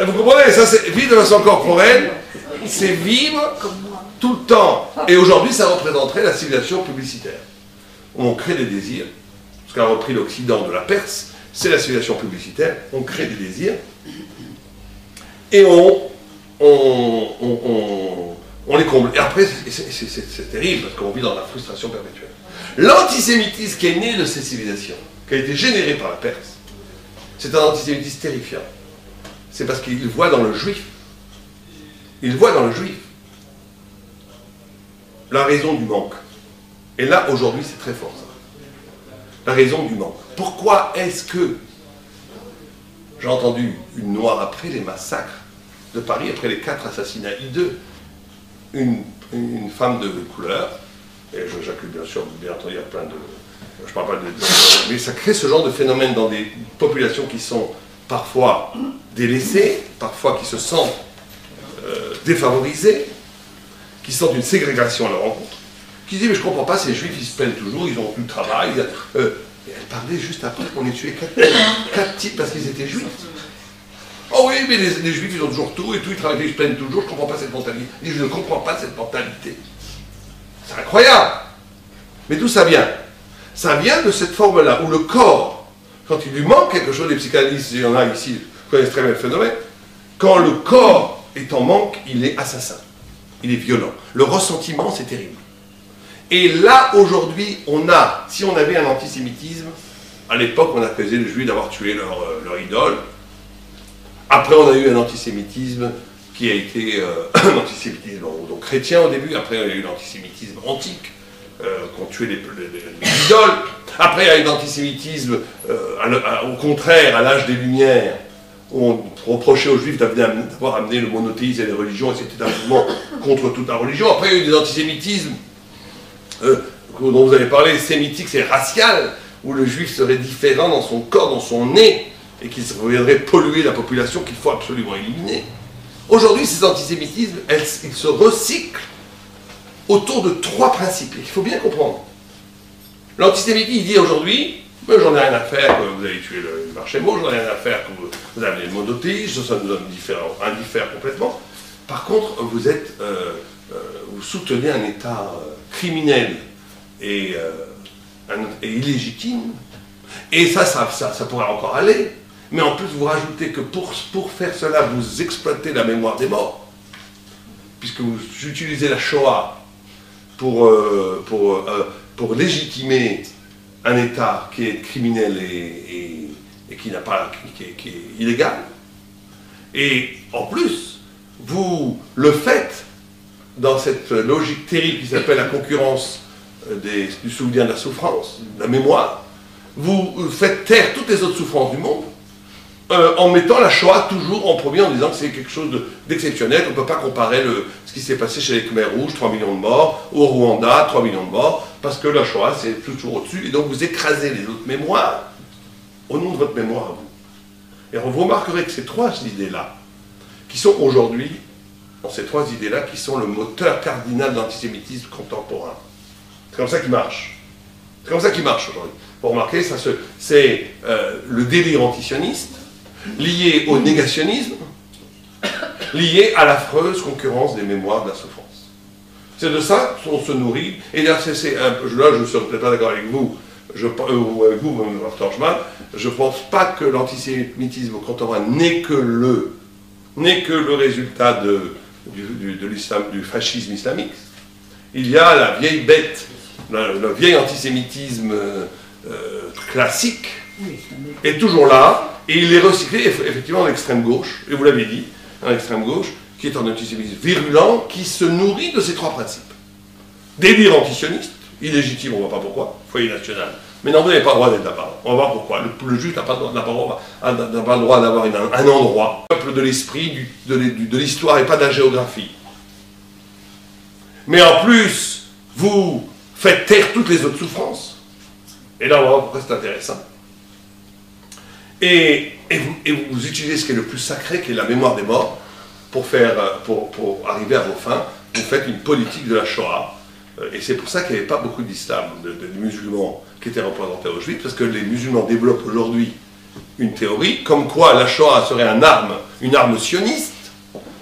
Vous comprenez? Ça, c'est vivre de façon corporelle, c'est vivre tout le temps. Et aujourd'hui, ça représenterait la civilisation publicitaire. On crée des désirs, ce qu'a repris l'Occident de la Perse, c'est la civilisation publicitaire. On crée des désirs et on les comble. Et après, c'est terrible, parce qu'on vit dans la frustration perpétuelle. L'antisémitisme qui est né de ces civilisations, qui a été généré par la Perse, c'est un antisémitisme terrifiant. C'est parce qu'il voit dans le juif, la raison du manque. Et là, aujourd'hui, c'est très fort, ça. La raison du manque. Pourquoi est-ce que, j'ai entendu une noire après les massacres de Paris, après les 4 assassinats hideux, une femme de couleur, et j'inclus bien sûr, bien entendu, il y a plein de... Je parle pas de... Mais ça crée ce genre de phénomène dans des populations qui sont parfois délaissées, parfois qui se sentent défavorisées, qui sentent une ségrégation à leur rencontre, qui se disent, mais je comprends pas, ces juifs, ils se plaignent toujours, ils ont plus de travail. Et elle parlait juste après qu'on ait tué 4 types parce qu'ils étaient juifs. Oh oui, mais les juifs, ils ont toujours tout, et tout, ils travaillent, ils se plaignent toujours, je ne comprends pas cette mentalité. Je ne comprends pas cette mentalité. C'est incroyable. Mais d'où ça vient? Ça vient de cette forme-là, où le corps, quand il lui manque quelque chose, les psychanalystes, il y en a ici, connaissent très bien le phénomène, quand le corps est en manque, il est assassin. Il est violent. Le ressentiment, c'est terrible. Et là, aujourd'hui, si on avait un antisémitisme, à l'époque, on accusait les juifs d'avoir tué leur idole. Après, on a eu un antisémitisme qui a été un antisémitisme donc chrétien au début. Après, il y a eu l'antisémitisme antique, qu'on tuait les idoles. Après, il y a eu l'antisémitisme, au contraire, à l'âge des Lumières, où on reprochait aux Juifs d'avoir amené le monothéisme et les religions, et c'était un mouvement contre toute la religion. Après, il y a eu des antisémitismes dont vous avez parlé, sémitique, c'est racial, où le Juif serait différent dans son corps, dans son nez, et qu'il viendrait polluer la population qu'il faut absolument éliminer. Aujourd'hui, ces antisémitismes, ils se recyclent autour de 3 principes. Il faut bien comprendre. L'antisémitisme, il dit aujourd'hui, j'en ai rien à faire que vous avez tué le Marchémo, j'en ai rien à faire que vous avez le monothéisme, ça nous indiffère complètement. Par contre, vous soutenez un État criminel et illégitime, et ça pourrait encore aller. Mais en plus, vous rajoutez que pour faire cela, vous exploitez la mémoire des morts, puisque vous utilisez la Shoah pour légitimer un État qui est criminel et qui est illégal. Et en plus, vous le faites dans cette logique terrible qui s'appelle la concurrence du souvenir de la souffrance, de la mémoire. Vous faites taire toutes les autres souffrances du monde en mettant la Shoah toujours en premier, en disant que c'est quelque chose d'exceptionnel. On ne peut pas comparer ce qui s'est passé chez les Khmers rouges, 3 millions de morts, au Rwanda, 3 millions de morts, parce que la Shoah, c'est toujours au-dessus. Et donc vous écrasez les autres mémoires au nom de votre mémoire à vous. Et vous remarquerez que ces trois idées-là, qui sont aujourd'hui, ces trois idées-là, qui sont le moteur cardinal de l'antisémitisme contemporain. C'est comme ça qu'il marche. C'est comme ça qu'il marche aujourd'hui. Vous remarquez, c'est le délire antisioniste, lié au négationnisme, lié à l'affreuse concurrence des mémoires de la souffrance. C'est de ça qu'on se nourrit. Et là, là je ne serai peut-être pas d'accord avec vous, ou avec vous, Mme Torchman, je ne pense pas que l'antisémitisme contemporain n'est que le résultat du fascisme islamique. Il y a la vieille bête, le vieil antisémitisme classique, est toujours là, et il est recyclé effectivement en extrême gauche, et vous l'avez dit, en extrême gauche, qui est un antisémitisme virulent, qui se nourrit de ces trois principes. Délire antisioniste, illégitime, on ne voit pas pourquoi, foyer national, mais non, vous n'avez pas le droit d'être là-bas, on va voir pourquoi. Le juif n'a pas le droit d'avoir un endroit, le peuple de l'esprit, de l'histoire et pas de la géographie. Mais en plus, vous faites taire toutes les autres souffrances. Et là, on va voir pourquoi c'est intéressant. Et vous utilisez ce qui est le plus sacré, qui est la mémoire des morts, pour arriver à vos fins. Vous faites une politique de la Shoah. Et c'est pour ça qu'il n'y avait pas beaucoup d'islam, de musulmans qui étaient représentés aux juifs, parce que les musulmans développent aujourd'hui une théorie comme quoi la Shoah serait une arme sioniste,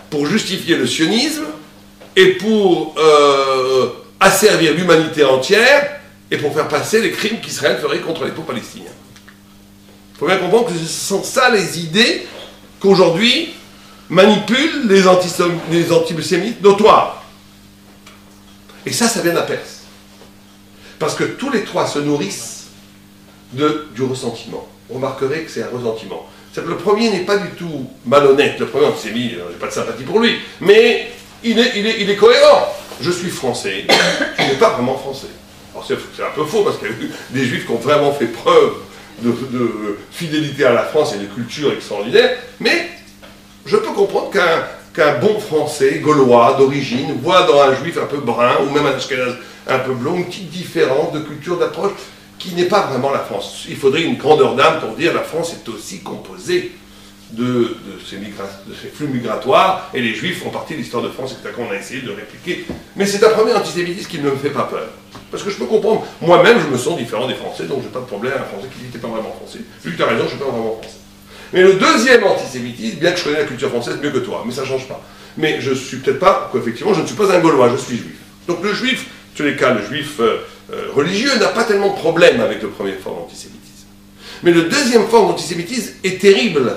pour justifier le sionisme et pour asservir l'humanité entière et pour faire passer les crimes qu'Israël ferait contre les peuples palestiniens. Il faut bien comprendre que ce sont ça les idées qu'aujourd'hui manipulent les antisémites notoires. Et ça vient de la Perse. Parce que tous les trois se nourrissent du ressentiment. Vous remarquerez que c'est un ressentiment. Le premier n'est pas du tout malhonnête. Le premier antisémite, je n'ai pas de sympathie pour lui. Mais il est cohérent. Je suis français. Tu n'es pas vraiment français. Alors c'est un peu faux parce qu'il y a eu des juifs qui ont vraiment fait preuve de fidélité à la France et de culture extraordinaire. Mais je peux comprendre qu'un bon français, gaulois, d'origine, voit dans un juif un peu brun, ou même un ashkénaze un peu blond, une petite différence de culture, d'approche, qui n'est pas vraiment la France. Il faudrait une grandeur d'âme pour dire que la France est aussi composée de ces flux migratoires, et les juifs font partie de l'histoire de France, et c'est ça qu'on a essayé de répliquer. Mais c'est un premier antisémitisme qui ne me fait pas peur. Parce que je peux comprendre, moi-même je me sens différent des Français, donc je n'ai pas de problème à un Français qui n'était pas vraiment français. Lui, tu as raison, je ne suis pas vraiment français. Mais le deuxième antisémitisme, bien que je connais la culture française mieux que toi, mais ça ne change pas. Mais je ne suis peut-être pas, effectivement, je ne suis pas un Gaulois, je suis juif. Donc le juif, en tous les cas, le juif religieux n'a pas tellement de problème avec le premier forme d'antisémitisme. Mais le deuxième forme d'antisémitisme est terrible,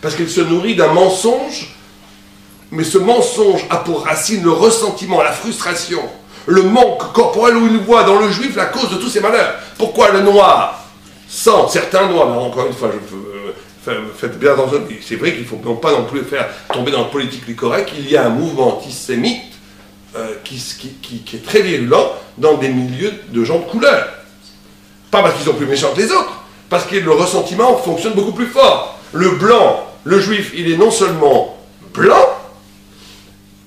parce qu'il se nourrit d'un mensonge, mais ce mensonge a pour racine le ressentiment, la frustration, le manque corporel où il voit dans le juif la cause de tous ses malheurs. Pourquoi le noir, sans certains noirs, mais encore une fois, faites bien attention, c'est vrai qu'il ne faut pas non plus faire tomber dans le politique correct, il y a un mouvement antisémite qui est très virulent dans des milieux de gens de couleur. Pas parce qu'ils sont plus méchants que les autres, parce que le ressentiment fonctionne beaucoup plus fort. Le blanc, le juif, il est non seulement blanc,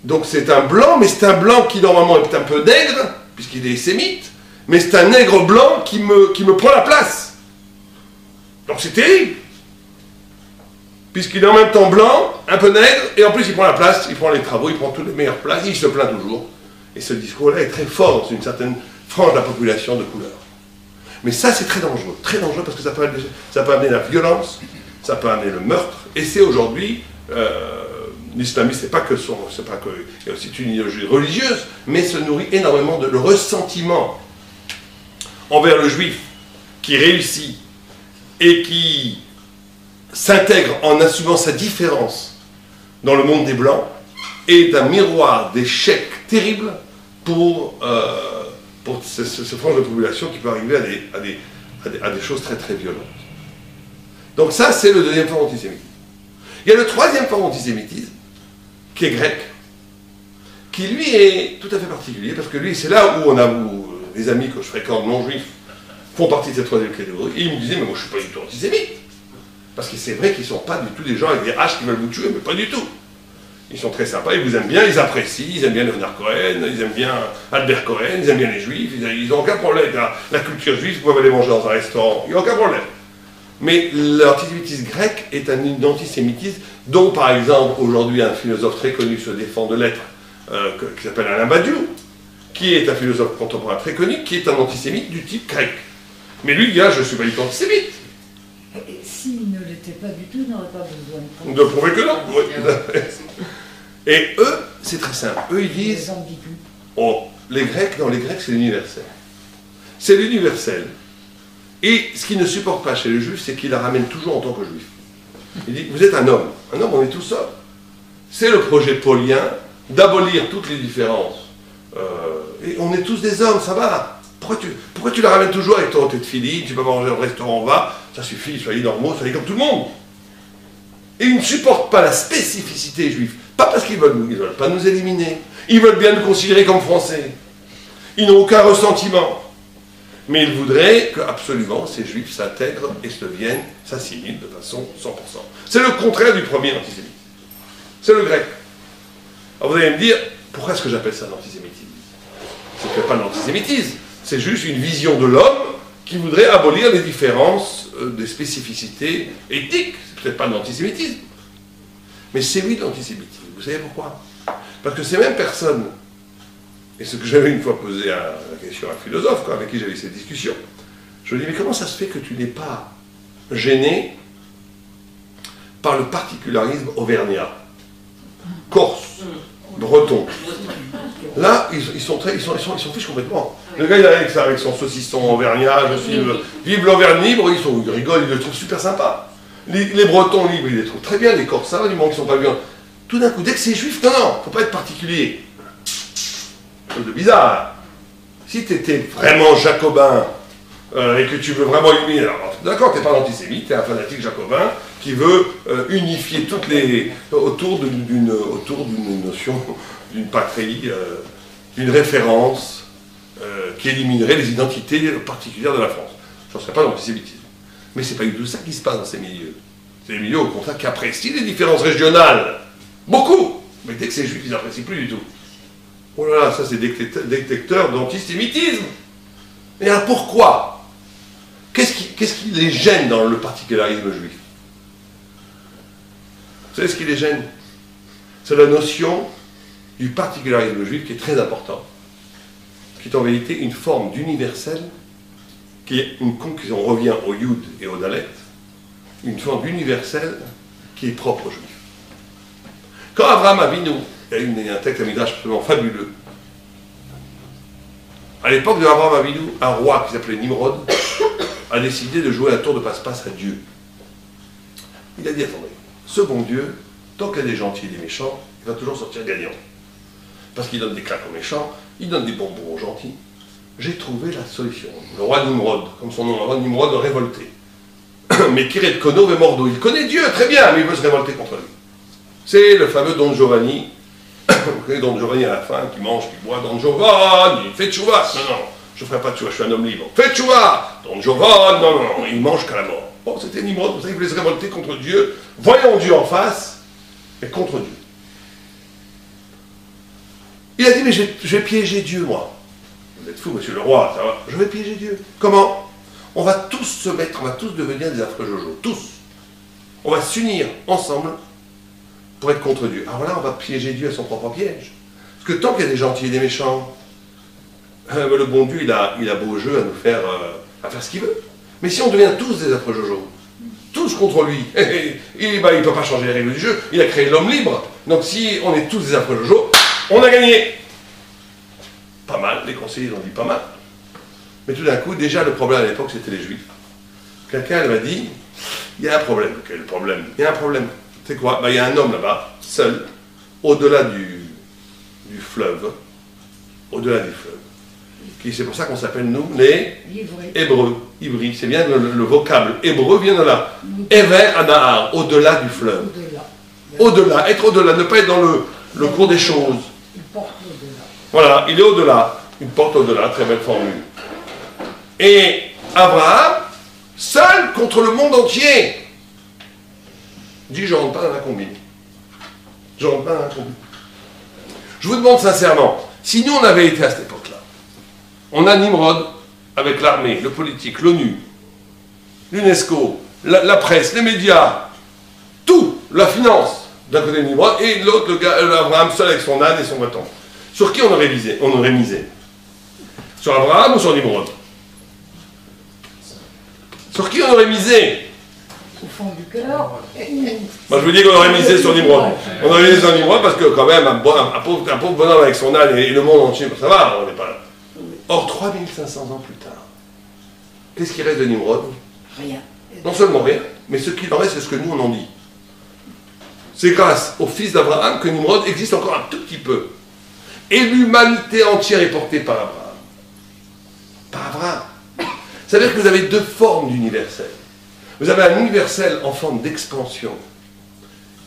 donc c'est un blanc, mais c'est un blanc qui normalement est un peu nègre, puisqu'il est sémite, mais c'est un nègre blanc qui me prend la place. Donc c'est terrible. Puisqu'il est en même temps blanc, un peu nègre, et en plus il prend la place, il prend les travaux, il prend toutes les meilleures places, il se plaint toujours. Et ce discours-là est très fort dans une certaine frange de la population de couleur. Mais ça c'est très dangereux parce que ça peut amener la violence, ça peut amener le meurtre, et c'est aujourd'hui, l'islamisme, il y a aussi une idéologie religieuse, mais se nourrit énormément de le ressentiment envers le juif qui réussit et qui s'intègre en assumant sa différence dans le monde des Blancs, et d'un miroir d'échecs terribles pour ce frange de population qui peut arriver à des choses très très violentes. Donc ça, c'est le deuxième forme d'antisémitisme. Il y a le troisième forme d'antisémitisme, qui est grec, qui lui est tout à fait particulier, parce que lui, c'est là où on a les amis que je fréquente non-juifs font partie de cette troisième catégorie, et ils me disaient, mais moi je ne suis pas du tout antisémite. Parce que c'est vrai qu'ils ne sont pas du tout des gens avec des haches qui veulent vous tuer, mais pas du tout. Ils sont très sympas, ils vous aiment bien, ils apprécient, ils aiment bien Leonard Cohen, ils aiment bien Albert Cohen, ils aiment bien les juifs, ils n'ont aucun problème avec la culture juive, vous pouvez aller manger dans un restaurant, il n'y a aucun problème. Mais l'antisémitisme grec est un antisémitisme dont, par exemple, aujourd'hui, un philosophe très connu se défend de l'être, qui s'appelle Alain Badiou, qui est un philosophe contemporain très connu, qui est un antisémite du type grec. Mais lui, il dit, je ne suis pas du tout antisémite. Et s'il ne l'était pas du tout, il n'aurait pas besoin de prouver que non. Oui. Et eux, c'est très simple. Eux, ils disent, oh, les Grecs, non, les Grecs, c'est l'universel. C'est l'universel. Et ce qu'ils ne supportent pas chez les Juifs, c'est qu'ils la ramènent toujours en tant que Juif. Il dit, vous êtes un homme. Un homme, on est tous hommes. C'est le projet paulien d'abolir toutes les différences. Et on est tous des hommes, ça va. Pourquoi tu la ramènes toujours avec ton tête de filine, tu vas manger au restaurant, on va, ça suffit, soyez normaux, soyez comme tout le monde. Et ils ne supportent pas la spécificité juive. Pas parce qu'ils veulent pas nous éliminer. Ils veulent bien nous considérer comme Français. Ils n'ont aucun ressentiment. Mais ils voudraient que, absolument, ces juifs s'intègrent et s'assimilent de façon 100%. C'est le contraire du premier antisémitisme. C'est le grec. Alors vous allez me dire, pourquoi est-ce que j'appelle ça l'antisémitisme? C'est pas l'antisémitisme. C'est juste une vision de l'homme qui voudrait abolir les différences des spécificités ethniques. C'est peut-être pas l'antisémitisme. Mais c'est oui l'antisémitisme. Vous savez pourquoi? Parce que ces mêmes personnes, et ce que j'avais une fois posé la question à un philosophe avec qui j'avais eu cette discussion, je lui ai dit, mais comment ça se fait que tu n'es pas gêné par le particularisme auvergnat, corse, breton? Là, ils s'en fichent complètement. Le gars, il arrive avec son saucisson auvergnat, vive l'Auvergne libre, ils rigolent, ils le trouvent super sympa. Les Bretons libres, ils les trouvent très bien, les Corses, ça va, du moment qu'ils ne sont pas bien. Tout d'un coup, dès que c'est juif, non, il ne faut pas être particulier. Chose de bizarre. Si tu étais vraiment jacobin et que tu veux vraiment éliminer, alors d'accord, tu n'es pas un antisémite, tu es un fanatique jacobin qui veut unifier toutes les. autour d'une notion, d'une patrie, d'une référence qui éliminerait les identités particulières de la France. Je ne serais pas l'antisémitisme. Mais ce n'est pas du tout ça qui se passe dans ces milieux. C'est des milieux, au contraire, qui apprécient les différences régionales. Beaucoup. Mais dès que c'est juif, ils n'apprécient plus du tout. Oh là là, ça c'est détecteur d'antisémitisme. Et alors pourquoi? Qu'est-ce qui les gêne dans le particularisme juif? Vous savez ce qui les gêne? C'est la notion du particularisme juif qui est très important, qui est en vérité une forme d'universel, qui est une conclusion, on revient au Yud et au Dalet, une forme d'universel qui est propre aux Juifs. Quand Abraham Avinu, il y a un texte à Midrash absolument fabuleux, à l'époque de Abraham Avinu, un roi qui s'appelait Nimrod a décidé de jouer un tour de passe-passe à Dieu. Il a dit, attendez, ce bon Dieu, tant qu'il y a des gentils et des méchants, il va toujours sortir gagnant. Parce qu'il donne des claques aux méchants, il donne des bonbons aux gentils. J'ai trouvé la solution. Le roi Nimrod, comme son nom, le roi Nimrod révolté. Mais Kiret Kono et Mordo, il connaît Dieu très bien, mais il veut se révolter contre lui. C'est le fameux Don Giovanni, vous connaissez Don Giovanni à la fin, qui mange, qui boit, Don Giovanni, fais tchouva. Non, non, je ne ferai pas tchouva, je suis un homme libre. Fais tchouva, Don Giovanni, non, non, il mange qu'à la mort. Bon, c'était Nimrod, vous savez, il voulait se révolter contre Dieu, voyant Dieu en face, mais contre Dieu. Il a dit, mais je vais piéger Dieu, moi. Vous êtes fou, monsieur le roi, ça va. Je vais piéger Dieu. Comment? On va tous se mettre, on va tous devenir des affreux Jojo. Tous. On va s'unir ensemble pour être contre Dieu. Alors là, on va piéger Dieu à son propre piège. Parce que tant qu'il y a des gentils et des méchants, le bon Dieu, il a beau jeu à faire ce qu'il veut. Mais si on devient tous des affreux Jojo, tous contre lui, il ne peut pas changer les règles du jeu, il a créé l'homme libre. Donc si on est tous des affreux Jojo, on a gagné. Pas mal, les conseillers ont dit pas mal. Mais tout d'un coup, déjà le problème à l'époque, c'était les Juifs. Quelqu'un m'a dit, il y a un problème. Quel problème? Il y a un problème. C'est quoi? Il y a un homme là-bas, seul, au-delà du fleuve. Au-delà du fleuve. C'est pour ça qu'on s'appelle, nous, les Hébreux. Ivri, c'est bien le vocable. Hébreu vient de là. Ever Anahar, au-delà du fleuve. Au-delà, être au-delà, ne pas être dans le cours des choses. Il porte au-delà. Voilà, il est au-delà. Une porte au-delà, très belle formule. Et Abraham, seul contre le monde entier, dit je ne rentre pas dans la combine. Je ne rentre pas dans la combine. Je vous demande sincèrement, si nous on avait été à cette époque-là, on a Nimrod avec l'armée, le politique, l'ONU, l'UNESCO, la presse, les médias, tout, la finance, d'un côté de Nimrod, et de l'autre, le gars, Abraham seul avec son âne et son bâton. Sur qui on aurait misé? On aurait misé. Sur Abraham ou sur Nimrod? Sur qui on aurait misé? Au fond du cœur. Moi je vous dis qu'on aurait misé sur Nimrod. On aurait misé sur Nimrod parce que quand même, un pauvre bonhomme avec son âne et le monde entier, ça va, on n'est pas là. Or, 3500 ans plus tard, qu'est-ce qui reste de Nimrod? Rien. Non seulement rien, mais ce qu'il en reste, c'est ce que nous on en dit. C'est grâce au fils d'Abraham que Nimrod existe encore un tout petit peu. Et l'humanité entière est portée par Abraham. Par Abraham. Ça veut dire que vous avez deux formes d'universel. Vous avez un universel en forme d'expansion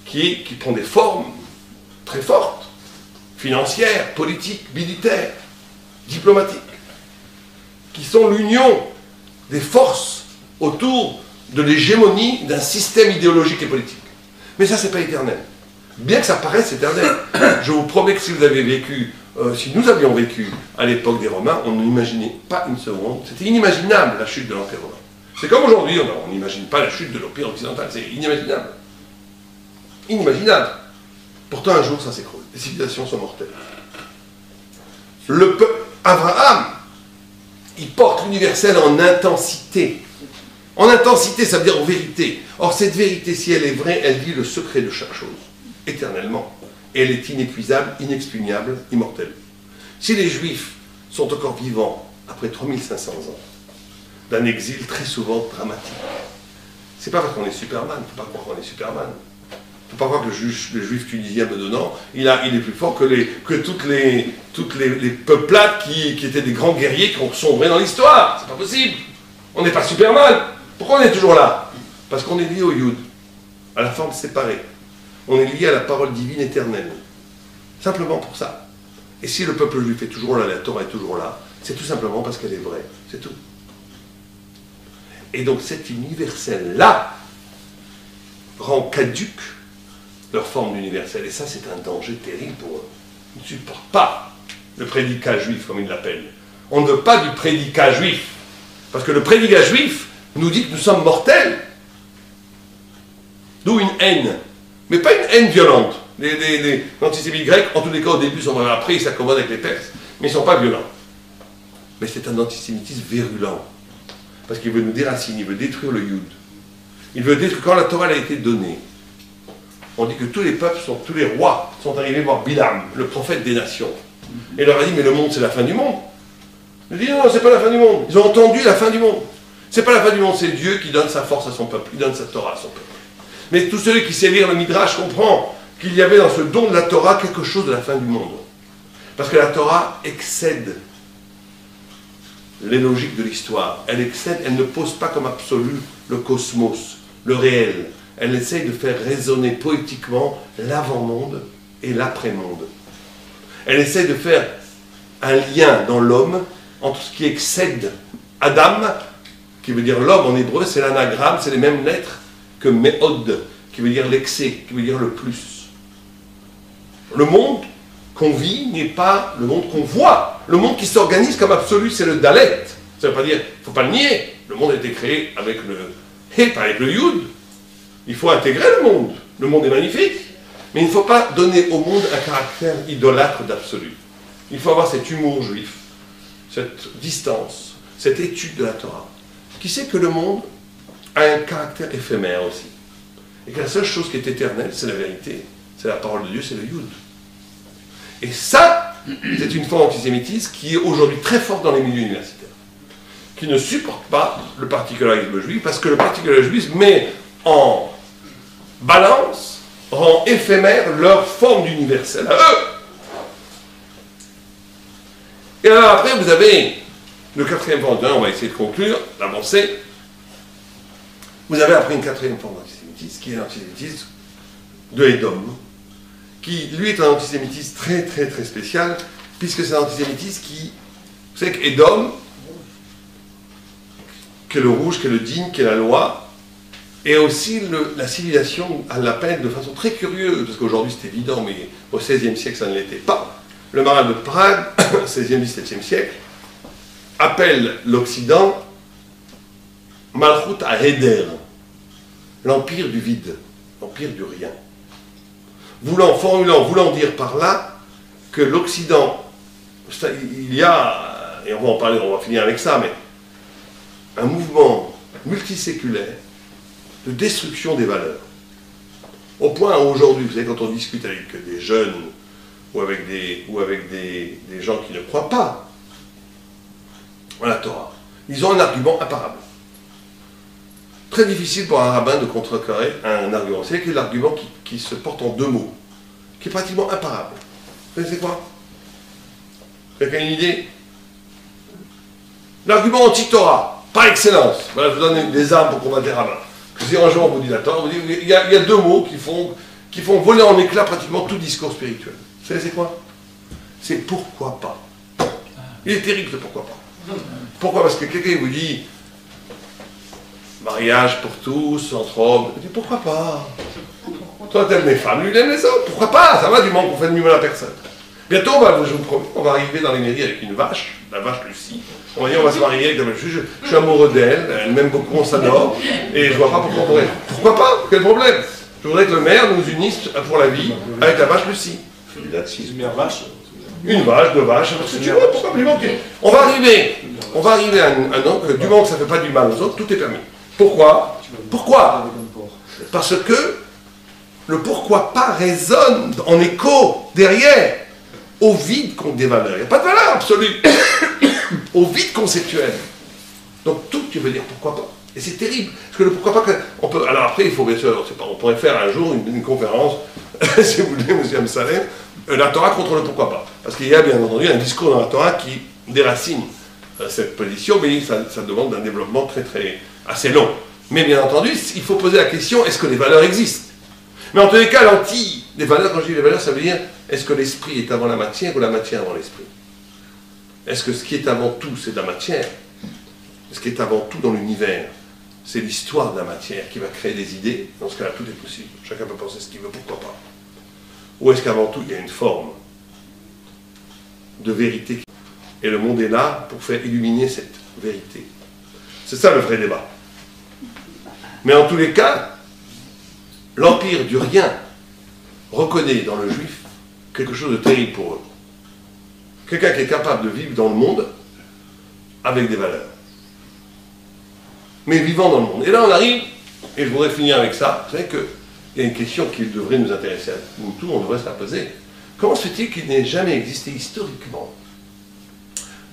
qui prend des formes très fortes, financières, politiques, militaires, diplomatiques, qui sont l'union des forces autour de l'hégémonie d'un système idéologique et politique. Mais ça, c'est pas éternel. Bien que ça paraisse éternel. Je vous promets que si vous avez vécu, si nous avions vécu à l'époque des Romains, on n'imaginait pas une seconde. C'était inimaginable la chute de l'Empire romain. C'est comme aujourd'hui, on n'imagine pas la chute de l'Empire occidental. C'est inimaginable. Inimaginable. Pourtant, un jour, ça s'écroule. Les civilisations sont mortelles. Le peuple Abraham, il porte l'universel en intensité. En intensité, ça veut dire en vérité. Or, cette vérité, si elle est vraie, elle dit le secret de chaque chose, éternellement. Et elle est inépuisable, inexpugnable, immortelle. Si les Juifs sont encore vivants après 3500 ans, d'un exil très souvent dramatique, c'est pas parce qu'on est Superman, il ne faut pas croire qu'on est Superman. Il ne faut pas croire que le juif tunisien bedonnant, il est plus fort que toutes les peuplades qui étaient des grands guerriers qui ont sombré dans l'histoire. C'est pas possible. On n'est pas Superman. Pourquoi on est toujours là? Parce qu'on est lié au Yud, à la forme séparée. On est lié à la parole divine éternelle. Simplement pour ça. Et si le peuple juif est toujours là, la Torah est toujours là, c'est tout simplement parce qu'elle est vraie. C'est tout. Et donc cet universel-là rend caduque leur forme d'universel. Et ça, c'est un danger terrible pour eux. Ils ne supportent pas le prédicat juif, comme ils l'appellent. On ne veut pas du prédicat juif. Parce que le prédicat juif nous dit que nous sommes mortels. D'où une haine. Mais pas une haine violente. Les antisémites grecs, en tous les cas au début, sont vraiment après, ils s'accommodent avec les Perses. Mais ils ne sont pas violents. Mais c'est un antisémitisme virulent. Parce qu'il veut nous déraciner, il veut détruire le Yud. Il veut détruire, quand la Torah a été donnée, on dit que tous les peuples, tous les rois sont arrivés voir Bilam, le prophète des nations. Et il leur a dit, mais le monde c'est la fin du monde. Il dit, non, c'est pas la fin du monde. Ils ont entendu la fin du monde. C'est pas la fin du monde, c'est Dieu qui donne sa force à son peuple, il donne sa Torah à son peuple. Mais tout celui qui sait lire le Midrash comprend qu'il y avait dans ce don de la Torah quelque chose de la fin du monde. Parce que la Torah excède les logiques de l'histoire. Elle excède, elle ne pose pas comme absolu le cosmos, le réel. Elle essaye de faire résonner poétiquement l'avant-monde et l'après-monde. Elle essaye de faire un lien dans l'homme entre ce qui excède Adam, qui veut dire l'homme en hébreu, c'est l'anagramme, c'est les mêmes lettres que Méod, qui veut dire l'excès, qui veut dire le plus. Le monde qu'on vit n'est pas le monde qu'on voit. Le monde qui s'organise comme absolu, c'est le Dalet. Ça ne veut pas dire, il ne faut pas le nier. Le monde a été créé avec le Hé, pas avec le Yud. Il faut intégrer le monde. Le monde est magnifique. Mais il ne faut pas donner au monde un caractère idolâtre d'absolu. Il faut avoir cet humour juif, cette distance, cette étude de la Torah, qui sait que le monde a un caractère éphémère aussi. Et que la seule chose qui est éternelle, c'est la vérité. C'est la parole de Dieu, c'est le Yud. Et ça, c'est une forme d'antisémitisme qui est aujourd'hui très forte dans les milieux universitaires, qui ne supporte pas le particularisme juif, parce que le particularisme juif met en balance, rend éphémère leur forme d'universel à eux. Et alors après, vous avez le quatrième forme, on va essayer de conclure, d'avancer. Vous avez après une quatrième forme d'antisémitisme, qui est l'antisémitisme de Édom, qui, lui, est un antisémitisme très, très, très spécial, puisque c'est un antisémitisme qui... Vous savez qu'Édom, qu'est le rouge, qu'est le digne, qu'est la loi, et aussi la civilisation à la peine de façon très curieuse, parce qu'aujourd'hui c'est évident, mais au XVIe siècle ça ne l'était pas. Le marin de Prague, XVIe, XVIIe siècle, appelle l'Occident Malchut HaHeder, l'empire du vide, l'empire du rien. Voulant dire par là que l'Occident, il y a, et on va en parler, on va finir avec ça, mais un mouvement multiséculaire de destruction des valeurs. Au point où aujourd'hui, vous savez, quand on discute avec des jeunes ou avec des gens qui ne croient pas à la Torah, ils ont un argument imparable. Très difficile pour un rabbin de contrecarrer un argument. C'est l'argument qui se porte en deux mots, qui est pratiquement imparable. Vous savez c'est quoi? Quelqu'un a une idée? L'argument anti-Torah, par excellence. Voilà, je vous donne des armes pour combattre les rabbins. Si un jour on vous dit la Torah, on vous dit il y a deux mots qui font voler en éclats pratiquement tout discours spirituel. Vous savez c'est quoi? C'est pourquoi pas. Il est terrible ce pourquoi pas. Pourquoi? Parce que quelqu'un vous dit mariage pour tous, entre hommes. Vous dites pourquoi pas? Toi t'aimes les femmes, lui il aime les hommes. Pourquoi pas? Ça va du moment qu'on fait de mal à personne. Bientôt, je vous promets, on va arriver dans les mairies avec une vache, la vache Lucie. On va dire on va se marier avec la vache. Je suis amoureux d'elle, elle m'aime beaucoup, on s'adore, et je vois pas pourquoi on pourrait. Pourquoi pas? Quel problème? Je voudrais que le maire nous unisse pour la vie avec la vache Lucie. Une mère vache. Une vache, deux vaches, ce que tu veux, pourquoi plus longtemps? On va arriver à un an que du moment que ça ne fait pas du mal aux autres, tout est permis. Pourquoi? Pourquoi? Parce que le pourquoi pas résonne en écho derrière, au vide contre des valeurs. Il n'y a pas de valeur absolue, au vide conceptuel. Donc tout, tu veux dire pourquoi pas. Et c'est terrible, parce que le pourquoi pas, on peut, alors après il faut bien sûr, on pourrait faire un jour une conférence, si vous voulez, M. Amsalem, la Torah contre le pourquoi pas. Parce qu'il y a bien entendu un discours dans la Torah qui déracine cette position, mais ça demande un développement assez long. Mais bien entendu, il faut poser la question, est-ce que les valeurs existent? Mais en tous les cas, les valeurs, quand je dis les valeurs, ça veut dire, est-ce que l'esprit est avant la matière ou la matière avant l'esprit? Est-ce que ce qui est avant tout, c'est de la matière? Ce qui est avant tout dans l'univers, c'est l'histoire de la matière qui va créer des idées? Dans ce cas-là, tout est possible. Chacun peut penser ce qu'il veut, pourquoi pas. Ou est-ce qu'avant tout, il y a une forme de vérité? Et le monde est là pour faire illuminer cette vérité. C'est ça le vrai débat. Mais en tous les cas, l'empire du rien reconnaît dans le juif quelque chose de terrible pour eux. Quelqu'un qui est capable de vivre dans le monde avec des valeurs. Mais vivant dans le monde. Et là on arrive, et je voudrais finir avec ça, vous savez qu'il y a une question qui devrait nous intéresser à nous tous, on devrait se la poser. Comment se fait-il qu'il n'ait jamais existé historiquement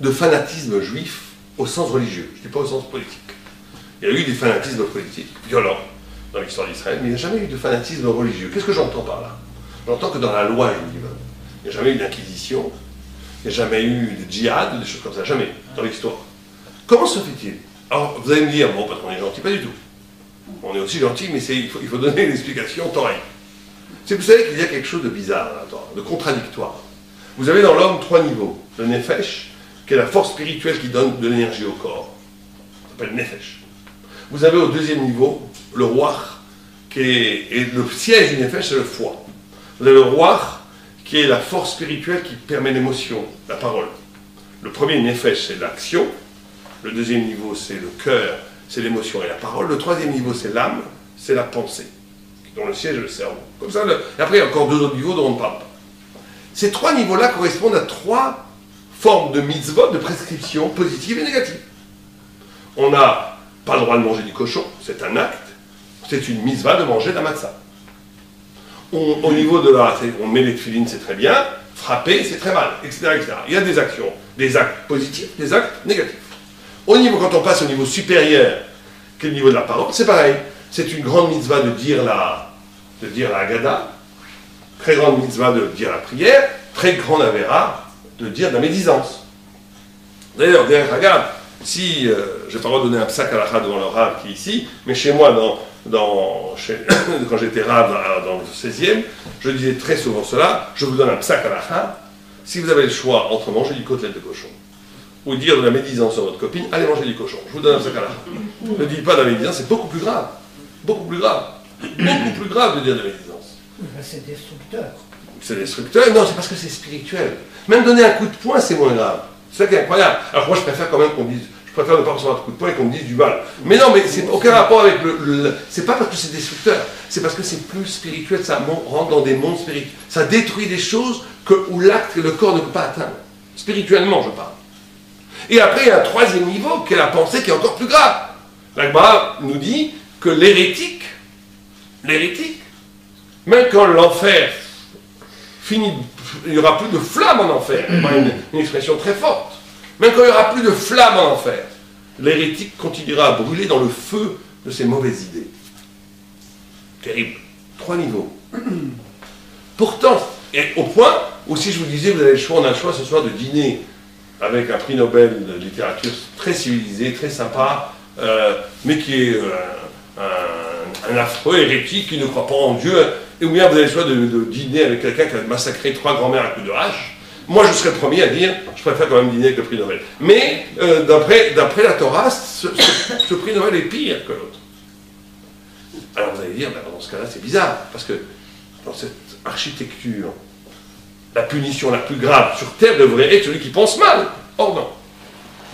de fanatisme juif au sens religieux? Je ne dis pas au sens politique. Il y a eu des fanatismes politiques violents dans l'histoire d'Israël, mais il n'y a jamais eu de fanatisme religieux. Qu'est-ce que j'entends par là? J'entends que dans la loi juive, il n'y a jamais eu d'inquisition, il n'y a jamais eu de djihad, des choses comme ça, jamais, dans l'histoire. Comment se fait-il? Alors, vous allez me dire, bon, parce qu'on est gentil, pas du tout. On est aussi gentil, mais il faut donner l'explication torah. Vous savez qu'il y a quelque chose de bizarre dans la Torah, de contradictoire. Vous avez dans l'homme trois niveaux. Le nefesh, qui est la force spirituelle qui donne de l'énergie au corps. Ça s'appelle nefesh. Vous avez au deuxième niveau le ruach, et le siège du nefesh, c'est le foie. Vous avez le ruach, qui est la force spirituelle qui permet l'émotion, la parole. Le premier nefesh, c'est l'action. Le deuxième niveau, c'est le cœur, c'est l'émotion et la parole. Le troisième niveau, c'est l'âme, c'est la pensée, dont le siège est le cerveau. Comme ça, et après, il y a encore deux autres niveaux dont on ne parle pas. Ces trois niveaux-là correspondent à trois formes de mitzvot, de prescriptions positives et négatives. On n'a pas le droit de manger du cochon, c'est un acte. C'est une mitzvah de manger de la matzah. Au niveau de on met les tefilines, c'est très bien. Frapper, c'est très mal, etc., etc. Il y a des actions, des actes positifs, des actes négatifs. Quand on passe au niveau supérieur, qui est le niveau de la parole, c'est pareil. C'est une grande mitzvah de dire la Haggadah, très grande mitzvah de dire la prière, très grande avéra de dire de la médisance. D'ailleurs, regarde, si, je ne vais pas redonner un psak halakha devant le rave qui est ici, mais chez moi, quand j'étais rave dans le 16e, je disais très souvent cela, je vous donne un psak halakha, si vous avez le choix entre manger du côtelette de cochon, ou dire de la médisance sur votre copine, allez manger du cochon. Je vous donne un sac à la. Ne dites pas de la médisance, c'est beaucoup plus grave. Beaucoup plus grave. Beaucoup plus grave de dire de la médisance. C'est destructeur. C'est destructeur. Non, c'est parce que c'est spirituel. Même donner un coup de poing, c'est moins grave. C'est ça qui est incroyable. Alors moi, je préfère quand même qu'on dise, je préfère ne pas recevoir un coup de poing et qu'on me dise du mal. Mais non, mais c'est aucun rapport avec c'est pas parce que c'est destructeur, c'est parce que c'est plus spirituel, ça rentre dans des mondes spirituels. Ça détruit des choses où l'acte et le corps ne peut pas atteindre. Spirituellement, je parle. Et après, il y a un troisième niveau, qui est la pensée, qui est encore plus grave. L'Agma nous dit que l'hérétique, même quand l'enfer finit, il n'y aura plus de flamme en enfer, une expression très forte, même quand il n'y aura plus de flamme en enfer, l'hérétique continuera à brûler dans le feu de ses mauvaises idées. Terrible. 3 niveaux. Pourtant, et au point où si je vous disais, vous avez le choix, on a le choix ce soir de dîner avec un prix Nobel de littérature très civilisé, très sympa, mais qui est un affreux hérétique qui ne croit pas en Dieu, ou bien vous avez le choix de dîner avec quelqu'un qui a massacré 3 grands-mères à coups de hache. Moi, je serais le premier à dire, je préfère quand même dîner avec le prix Nobel. Mais, d'après la Torah, ce prix Nobel est pire que l'autre. Alors vous allez dire, ben, dans ce cas-là, c'est bizarre, parce que dans cette architecture, la punition la plus grave sur terre devrait être celui qui pense mal. Or non.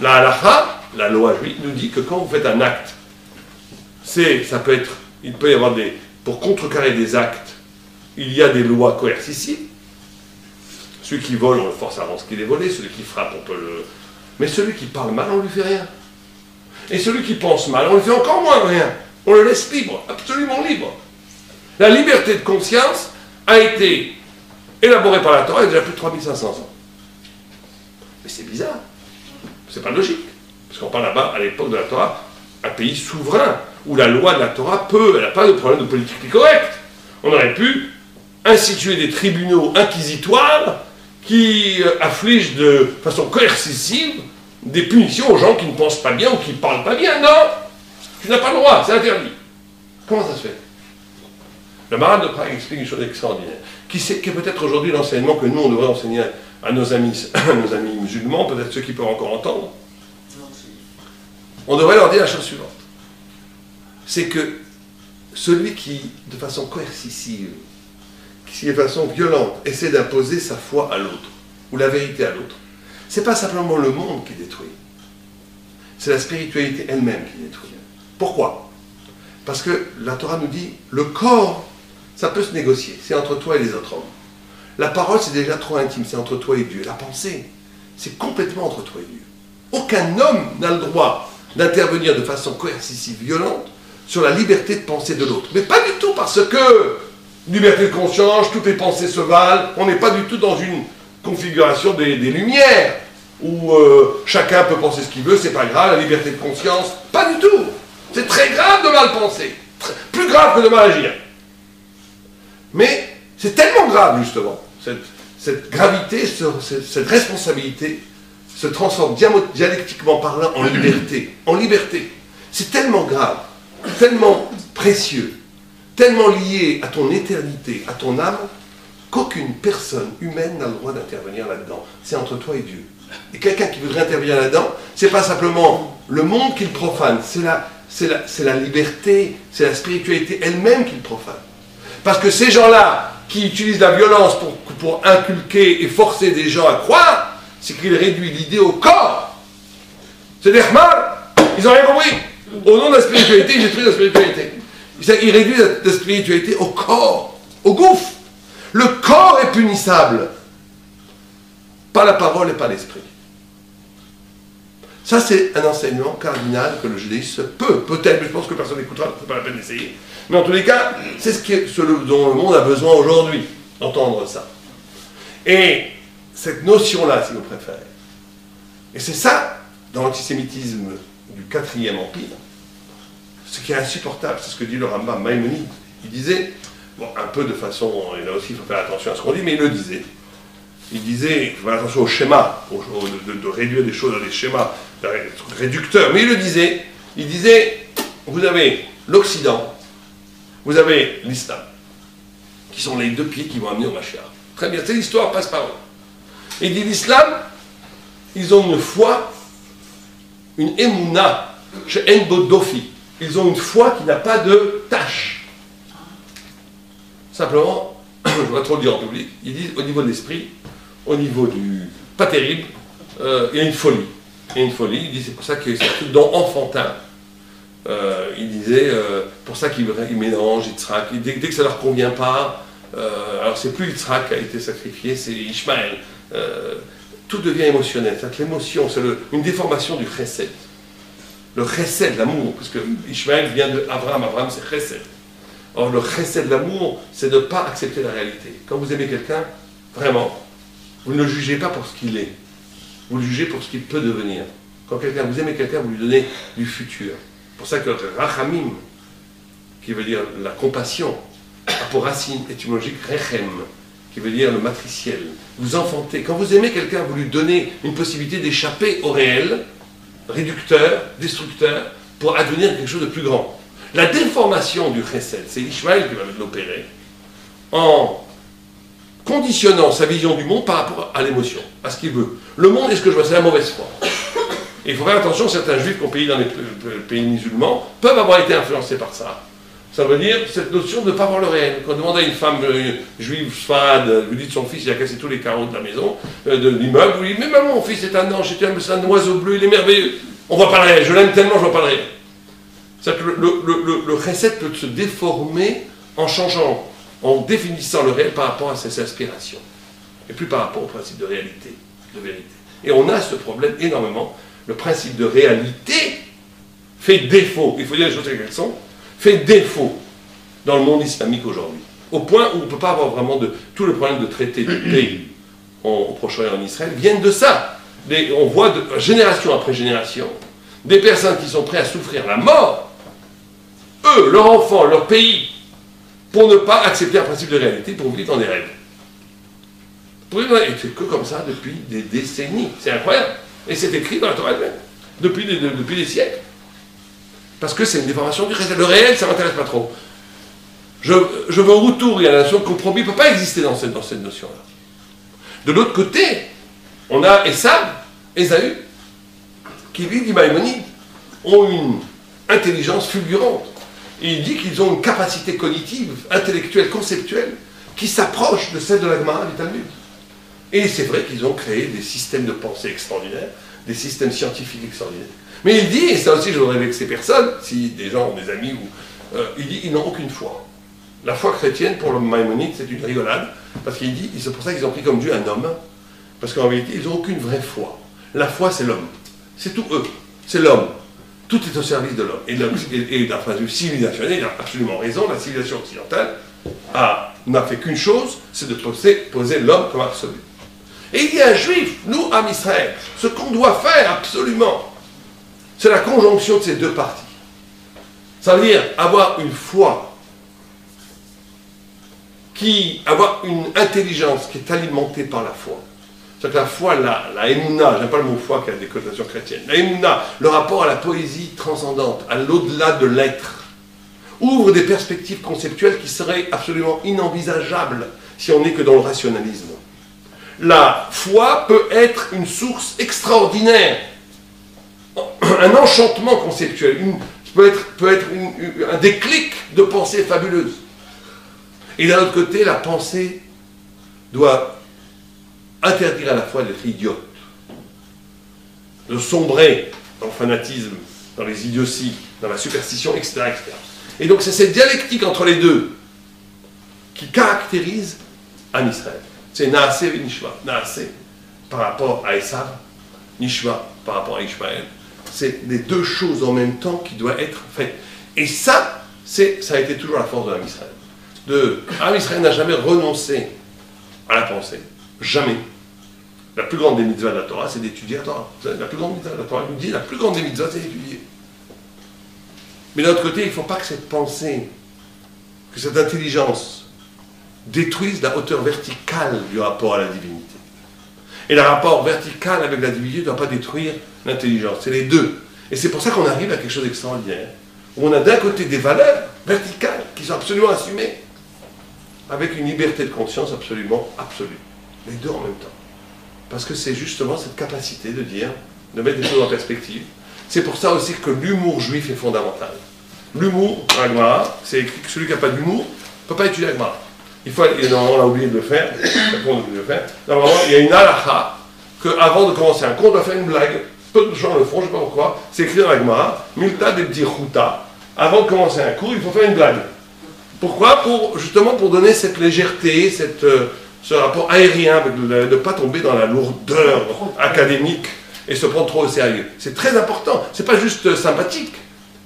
La halakha, la loi juive, nous dit que quand vous faites un acte, il peut y avoir pour contrecarrer des actes, il y a des lois coercitives. Celui qui vole, on le force à rendre ce qu'il est volé, celui qui frappe, on peut le... Mais celui qui parle mal, on ne lui fait rien. Et celui qui pense mal, on lui fait encore moins rien. On le laisse libre, absolument libre. La liberté de conscience a été élaborée par la Torah il y a déjà plus de 3500 ans. Mais c'est bizarre. C'est pas logique. Parce qu'on parle là-bas, à l'époque de la Torah, un pays souverain, où la loi de la Torah elle n'a pas de problème de politique correcte. On aurait pu instituer des tribunaux inquisitoires qui affligent de façon coercitive des punitions aux gens qui ne pensent pas bien ou qui ne parlent pas bien. Non! Tu n'as pas le droit, c'est interdit. Comment ça se fait? Le Maharal de Prague explique une chose extraordinaire, qui est peut-être aujourd'hui l'enseignement que nous, on devrait enseigner à nos amis musulmans, peut-être ceux qui peuvent encore entendre. On devrait leur dire la chose suivante. C'est que celui qui, de façon coercitive, qui de façon violente, essaie d'imposer sa foi à l'autre, ou la vérité à l'autre, c'est pas simplement le monde qui détruit, c'est la spiritualité elle-même qui détruit. Pourquoi? Parce que la Torah nous dit, le corps, ça peut se négocier, c'est entre toi et les autres hommes. La parole, c'est déjà trop intime, c'est entre toi et Dieu. La pensée, c'est complètement entre toi et Dieu. Aucun homme n'a le droit d'intervenir de façon coercitive, violente, sur la liberté de penser de l'autre. Mais pas du tout, parce que liberté de conscience, toutes les pensées se valent, on n'est pas du tout dans une configuration des lumières, où chacun peut penser ce qu'il veut, c'est pas grave, la liberté de conscience, pas du tout. C'est très grave de mal penser, plus grave que de mal agir. Mais c'est tellement grave, justement, cette gravité, cette responsabilité se transforme dialectiquement parlant en liberté. En liberté. C'est tellement grave, tellement précieux, tellement lié à ton éternité, à ton âme, qu'aucune personne humaine n'a le droit d'intervenir là-dedans. C'est entre toi et Dieu. Et quelqu'un qui voudrait intervenir là-dedans, c'est pas simplement le monde qui le profane, c'est la liberté, c'est la spiritualité elle-même qui le profane. Parce que ces gens-là qui utilisent la violence pour inculquer et forcer des gens à croire, c'est qu'ils réduisent l'idée au corps. C'est des khmars, ils n'ont rien compris. Au nom de la spiritualité, ils détruisent la spiritualité. Ils réduisent la spiritualité au corps, au gouffre. Le corps est punissable, pas la parole et pas l'esprit. Ça, c'est un enseignement cardinal que le judaïsme peut-être, mais je pense que personne n'écoutera, c'est pas la peine d'essayer. Mais en tous les cas, c'est ce dont le monde a besoin aujourd'hui, d'entendre ça. Et cette notion-là, si vous préférez, et c'est ça, dans l'antisémitisme du 4e Empire, ce qui est insupportable, c'est ce que dit le Rambam Maïmonide. Il disait, bon, un peu de façon, et là aussi il faut faire attention à ce qu'on dit, mais il le disait. Il disait, il faut faire attention au schéma, de réduire des choses à des schémas réducteurs, mais il disait, vous avez l'Occident, vous avez l'Islam, qui sont les 2 pieds qui vont amener au Mashiach. Très bien, c'est l'histoire passe par eux. Il dit l'Islam, ils ont une foi une émouna, chez Enbodofi. Ils ont une foi qui n'a pas de tâche. Simplement, je ne vais pas trop le dire en public, ils disent au niveau de l'esprit, au niveau du pas terrible, il y a une folie. Il y a une folie, ils disent c'est pour ça que c'est un truc dont enfantin. Ils disaient, pour ça qu'ils mélangent Yitzhak, dès que ça ne leur convient pas, alors c'est plus Yitzhak qui a été sacrifié, c'est Ishmaël. Tout devient émotionnel, c'est-à-dire que l'émotion, c'est une déformation du chesed. Le chesed, l'amour, parce que Ishmaël vient de Abraham c'est chesed. Or le chesed, l'amour, c'est de ne pas accepter la réalité. Quand vous aimez quelqu'un, vraiment, vous ne le jugez pas pour ce qu'il est, vous le jugez pour ce qu'il peut devenir. Quand vous aimez quelqu'un, vous lui donnez du futur. C'est pour ça que rachamim, qui veut dire la compassion, a pour racine étymologique rechem, qui veut dire le matriciel. Vous enfantez. Quand vous aimez quelqu'un, vous lui donnez une possibilité d'échapper au réel, réducteur, destructeur, pour advenir quelque chose de plus grand. La déformation du chesed, c'est Ishmaël qui va l'opérer, en conditionnant sa vision du monde par rapport à l'émotion, à ce qu'il veut. Le monde, est-ce que je vois, c'est la mauvaise foi. Et il faut faire attention, certains juifs qui ont payé dans les pays musulmans peuvent avoir été influencés par ça. Ça veut dire cette notion de ne pas voir le réel. Quand on demande à une femme juive sfade, vous dites son fils il a cassé tous les carreaux de la maison, de l'immeuble, vous dites mais maman, mon fils est un ange, c'est un oiseau bleu, il est merveilleux. On ne voit pas le réel, je l'aime tellement, je ne vois pas le réel. C'est-à-dire que le recette peut se déformer en changeant, en définissant le réel par rapport à ses aspirations, et plus par rapport au principe de réalité, de vérité. Et on a ce problème énormément. Le principe de réalité fait défaut, il faut dire les choses qu'elles sont, fait défaut dans le monde islamique aujourd'hui. Au point où on ne peut pas avoir vraiment tous les problèmes de traité de paix au Proche-Orient et en Israël viennent de ça. On voit génération après génération des personnes qui sont prêtes à souffrir la mort, eux, leurs enfants, leur pays, pour ne pas accepter un principe de réalité, pour vivre dans des rêves. Et c'est que comme ça depuis des décennies. C'est incroyable. Et c'est écrit dans la Torah elle-même, depuis des siècles. Parce que c'est une déformation du réel. Le réel, ça ne m'intéresse pas trop. Je veux un retour, il y a la notion de compromis, ne peut pas exister dans cette notion-là. De l'autre côté, on a Ésaü, qui vit du Maïmonide, ont une intelligence fulgurante. Et il dit qu'ils ont une capacité cognitive, intellectuelle, conceptuelle, qui s'approche de celle de la Gemara du Talmud. Et c'est vrai qu'ils ont créé des systèmes de pensée extraordinaires, des systèmes scientifiques extraordinaires. Mais il dit, et ça aussi je voudrais avec ces personnes, si des gens ont des amis, il dit ils n'ont aucune foi. La foi chrétienne pour le Maïmonide c'est une rigolade, parce qu'il dit, c'est pour ça qu'ils ont pris comme Dieu un homme, parce qu'en vérité ils n'ont aucune vraie foi. La foi c'est l'homme, c'est tout eux, c'est l'homme. Tout est au service de l'homme. Et d'un point de vue civilisationnel, il a absolument raison, la civilisation occidentale n'a fait qu'une chose, c'est de poser l'homme comme absolu. Et il y a un juif, nous, Am Israël, ce qu'on doit faire absolument, c'est la conjonction de ces deux parties. Ça veut dire avoir une foi, avoir une intelligence qui est alimentée par la foi. C'est-à-dire que la foi, la émouna, j'aime pas le mot foi qui a des connotations chrétiennes, la émouna, le rapport à la poésie transcendante, à l'au-delà de l'être, ouvre des perspectives conceptuelles qui seraient absolument inenvisageables si on n'est que dans le rationalisme. La foi peut être une source extraordinaire, un enchantement conceptuel, peut être un déclic de pensée fabuleuse. Et d'un autre côté, la pensée doit interdire à la fois d'être idiote, de sombrer dans le fanatisme, dans les idioties, dans la superstition, etc. etc. Et donc c'est cette dialectique entre les deux qui caractérise Am Israël. C'est Naase et Nishma. Naase par rapport à Esav, Nishma par rapport à Ishmaël. C'est les deux choses en même temps qui doivent être faites. Et ça a été toujours la force de Am Israël. Am Israël n'a jamais renoncé à la pensée. Jamais. La plus grande des mitzvahs de la Torah, c'est d'étudier la Torah. La plus grande mitzvah de la Torah nous dit, la plus grande des mitzvahs, c'est d'étudier. Mais d'un autre côté, il ne faut pas que cette pensée, que cette intelligence détruise la hauteur verticale du rapport à la divinité. Et le rapport vertical avec la divinité ne doit pas détruire l'intelligence. C'est les deux. Et c'est pour ça qu'on arrive à quelque chose d'extraordinaire, où on a d'un côté des valeurs verticales qui sont absolument assumées, avec une liberté de conscience absolument absolue. Les deux en même temps. Parce que c'est justement cette capacité de dire, de mettre des choses en perspective, C'est pour ça aussi que l'humour juif est fondamental. L'humour, la Gemara, c'est écrit que celui qui n'a pas d'humour ne peut pas étudier la Gemara. Il faut, et normalement, on a oublié de le faire. Normalement, il y a une halakha qu'avant de commencer un cours, on doit faire une blague. Peu de gens le font, je ne sais pas pourquoi. C'est écrit dans la Gemara, Milta de Dirhuta. Avant de commencer un cours, il faut faire une blague. Pourquoi? Justement pour donner cette légèreté, ce rapport aérien, de ne pas tomber dans la lourdeur académique et se prendre trop au sérieux. C'est très important. C'est pas juste sympathique.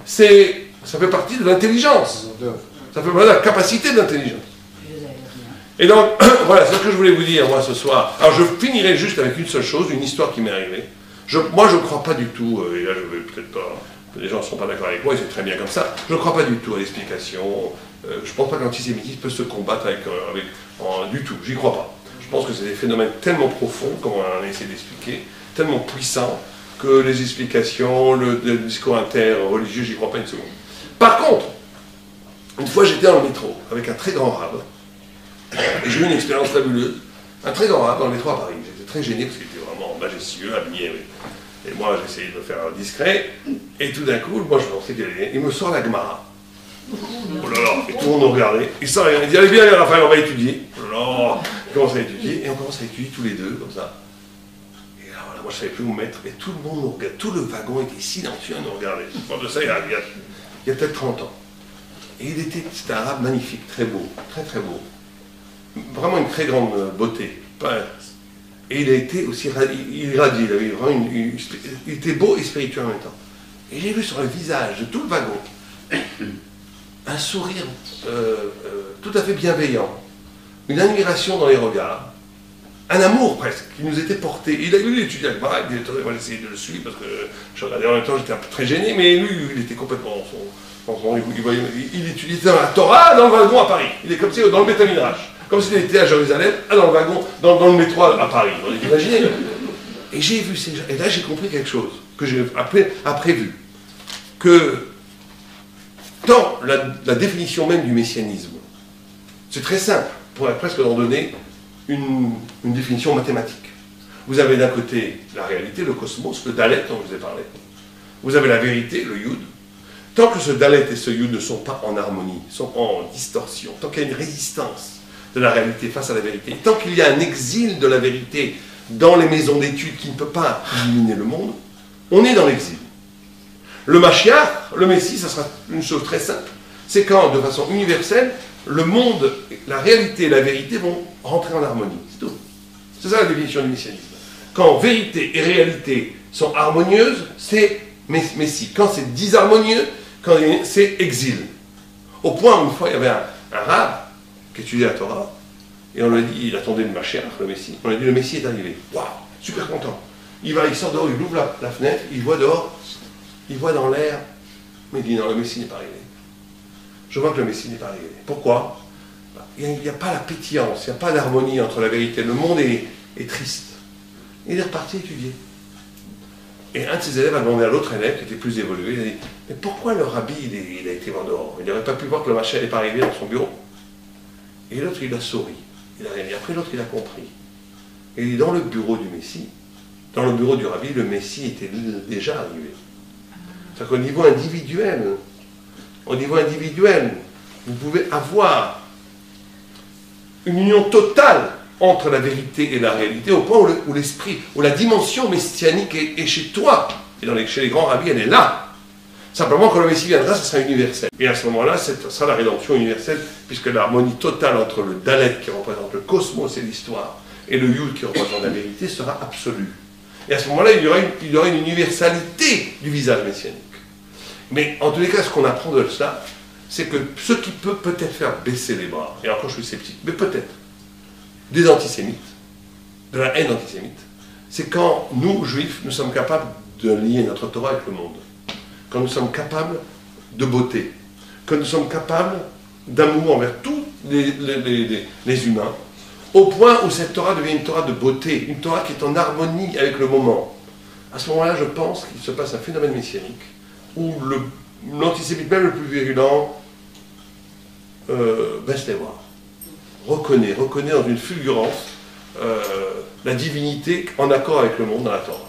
Ça fait partie de l'intelligence. Ça fait partie de la capacité de l'intelligence. Et donc, voilà, c'est ce que je voulais vous dire, moi, ce soir. Alors, je finirai juste avec une seule chose, une histoire qui m'est arrivée. Moi, je ne crois pas du tout, et là, je ne vais peut-être pas... Les gens ne seront pas d'accord avec moi, c'est très bien comme ça. Je ne crois pas du tout à l'explication. Je ne pense pas que l'antisémitisme peut se combattre du tout. J'y crois pas. Je pense que c'est des phénomènes tellement profonds, comme on a essayé d'expliquer, tellement puissants, que les explications, le discours interreligieux, j'y crois pas une seconde. Par contre, une fois j'étais dans le métro avec un très grand arabe, et j'ai eu une expérience fabuleuse. Un très grand arabe dans le métro à Paris. J'étais très gêné parce qu'il était vraiment majestueux, habillé. Et moi, j'essayais de me faire discret. Et tout d'un coup, moi, je pensais qu'il me sort la Gemara. Oh là là, et tout le monde nous regardait. Il sort, il dit, allez bien, Raphaël, on va étudier. Oh là là, on commence à étudier. Et on commence à étudier tous les deux, comme ça. Et là, voilà, moi, je ne savais plus où me mettre. Et tout le monde nous regardait. Tout le wagon était silencieux à nous regarder. Je parle de ça il y a peut-être 30 ans. Et c'était un arabe magnifique, très beau, très très beau. Vraiment une très grande beauté. Et il a été aussi irradié, il avait vraiment il était beau et spirituel en même temps. Et j'ai vu sur le visage de tout le wagon un sourire tout à fait bienveillant, une admiration dans les regards, un amour presque qui nous était porté. Il a eu étudié à Gemara, il disait, on va essayer de le suivre parce que je regardais en même temps, j'étais un peu très gêné, mais lui, il était complètement il étudiait dans la Torah dans le wagon à Paris. Il est comme si dans le Beth Midrash. Comme s'il était à Jérusalem, dans le wagon, dans le métro à Paris. Vous imaginez? Et j'ai vu ces gens, et là j'ai compris quelque chose, que j'ai après vu. Que dans la définition même du messianisme, c'est très simple, on pourrait presque en donner une définition mathématique. Vous avez d'un côté la réalité, le cosmos, le Dalet dont je vous ai parlé. Vous avez la vérité, le Yud. Tant que ce Dalet et ce Yud ne sont pas en harmonie, sont en distorsion, tant qu'il y a une résistance de la réalité face à la vérité, tant qu'il y a un exil de la vérité dans les maisons d'études qui ne peut pas illuminer le monde, on est dans l'exil. Le Mashiach, le Messie, ça sera une chose très simple. C'est quand, de façon universelle, le monde, la réalité et la vérité vont rentrer en harmonie. C'est tout. C'est ça la définition du messianisme. Quand vérité et réalité sont harmonieuses, c'est Messie. Quand c'est disharmonieux, c'est exil. Au point où une fois, il y avait un arabe qui étudiait la Torah, et on lui a dit, il attendait le Mashiach, le Messie. On lui a dit, le Messie est arrivé. Waouh, super content. Il sort dehors, il ouvre la fenêtre, il voit dehors, il voit dans l'air, mais il dit, non, le Messie n'est pas arrivé. Je vois que le Messie n'est pas arrivé. Pourquoi? Il n'y a pas la pétillance, il n'y a pas d'harmonie entre la vérité. Le monde est triste. Il est reparti étudier. Et un de ses élèves a demandé à l'autre élève, qui était plus évolué, il a dit, mais pourquoi le rabbi, il a été voir dehors? Il n'aurait pas pu voir que le Mashiach n'est pas arrivé dans son bureau. Et l'autre, il a souri. Et après, l'autre, il a compris. Et dans le bureau du Messie, dans le bureau du rabbi, le Messie était déjà arrivé. C'est-à-dire qu'au niveau individuel, vous pouvez avoir une union totale entre la vérité et la réalité, au point où l'esprit, où la dimension messianique est chez toi. Et chez les grands rabbis, elle est là. Simplement, quand le Messie viendra, ça sera universel. Et à ce moment-là, ça sera la rédemption universelle, puisque l'harmonie totale entre le Dalet, qui représente le cosmos et l'histoire, et le Yud, qui représente la vérité, sera absolue. Et à ce moment-là, il y aura une universalité du visage messianique. Mais en tous les cas, ce qu'on apprend de cela, c'est que ce qui peut peut-être faire baisser les bras, et encore je suis sceptique, mais peut-être, des antisémites, de la haine antisémite, c'est quand nous, juifs, nous sommes capables de lier notre Torah avec le monde. Quand nous sommes capables de beauté, quand nous sommes capables d'amour envers tous les humains, au point où cette Torah devient une Torah de beauté, une Torah qui est en harmonie avec le moment. À ce moment-là, je pense qu'il se passe un phénomène messianique, où l'antisémite, même le plus virulent, baisse les bras, reconnaît dans une fulgurance la divinité en accord avec le monde dans la Torah.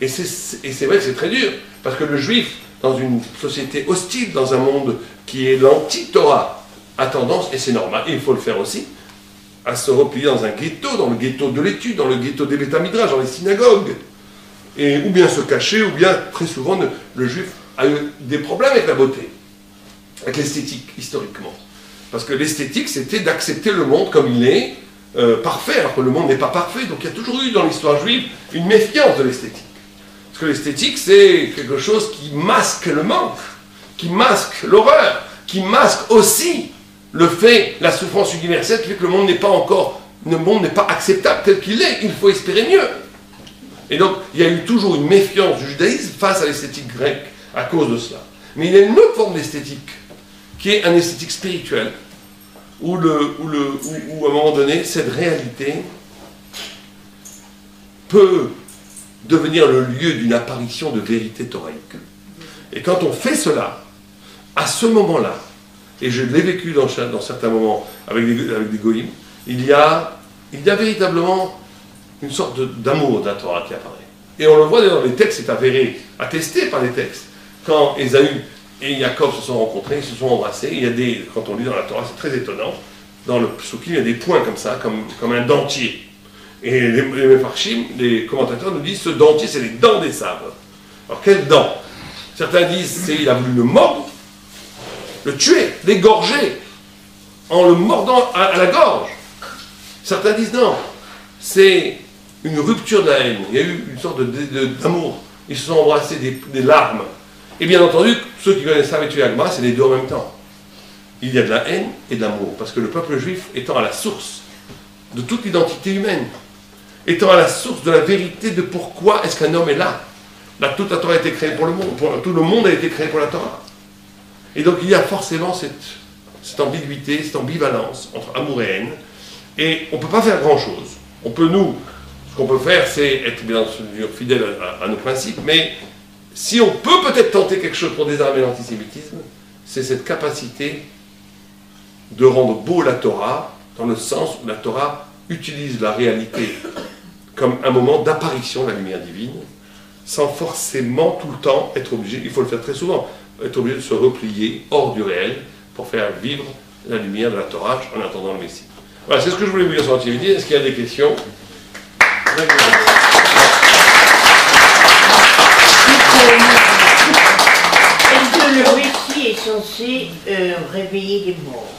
Et c'est vrai que c'est très dur, parce que le juif, dans une société hostile, dans un monde qui est l'anti-Torah, a tendance, et c'est normal, et il faut le faire aussi, à se replier dans un ghetto, dans le ghetto de l'étude, dans le ghetto des Beth Midrash, dans les synagogues, et ou bien se cacher, ou bien, très souvent, le juif a eu des problèmes avec la beauté, avec l'esthétique, historiquement. Parce que l'esthétique, c'était d'accepter le monde comme il est, parfait, alors que le monde n'est pas parfait. Donc il y a toujours eu dans l'histoire juive une méfiance de l'esthétique. Parce que l'esthétique, c'est quelque chose qui masque le manque, qui masque l'horreur, qui masque aussi le fait, la souffrance universelle, qui fait que le monde n'est pas acceptable tel qu'il est. Il faut espérer mieux. Et donc, il y a eu toujours une méfiance du judaïsme face à l'esthétique grecque à cause de cela. Mais il y a une autre forme d'esthétique, qui est une esthétique spirituelle, où à un moment donné, cette réalité peut devenir le lieu d'une apparition de vérité thoraïque. Et quand on fait cela, à ce moment-là, et je l'ai vécu dans certains moments avec des goïms, il y a véritablement une sorte d'amour de la Torah qui apparaît. Et on le voit dans les textes, c'est avéré, attesté par les textes. Quand Ésaü et Jacob se sont rencontrés, ils se sont embrassés, quand on lit dans la Torah, c'est très étonnant, dans le psukim, il y a des points comme ça, comme un dentier. Et les Mefarshim, les commentateurs nous disent, ce dentier, c'est les dents des sables. Alors, quelles dents? Certains disent, il a voulu le mordre, le tuer, l'égorger, en le mordant à la gorge. Certains disent, non, c'est une rupture de la haine. Il y a eu une sorte d'amour. Ils se sont embrassés des larmes. Et bien entendu, ceux qui connaissent Savetu Agma, c'est les deux en même temps. Il y a de la haine et de l'amour, parce que le peuple juif étant à la source de toute l'identité humaine, étant à la source de la vérité de pourquoi est-ce qu'un homme est là. Toute la Torah a été créée pour le monde, tout le monde a été créé pour la Torah. Et donc il y a forcément cette ambiguïté, cette ambivalence entre amour et haine, et on ne peut pas faire grand-chose. Ce qu'on peut faire, c'est être bien sûr fidèle à nos principes, mais si on peut peut-être tenter quelque chose pour désarmer l'antisémitisme, c'est cette capacité de rendre beau la Torah, dans le sens où la Torah utilise la réalité comme un moment d'apparition de la lumière divine, sans forcément tout le temps être obligé, il faut le faire très souvent, être obligé de se replier hors du réel pour faire vivre la lumière de la Torah en attendant le Messie. Voilà, c'est ce que je voulais vous dire sur l'antisémitisme. Est-ce qu'il y a des questions? Est-ce que le Messie est censé réveiller les morts?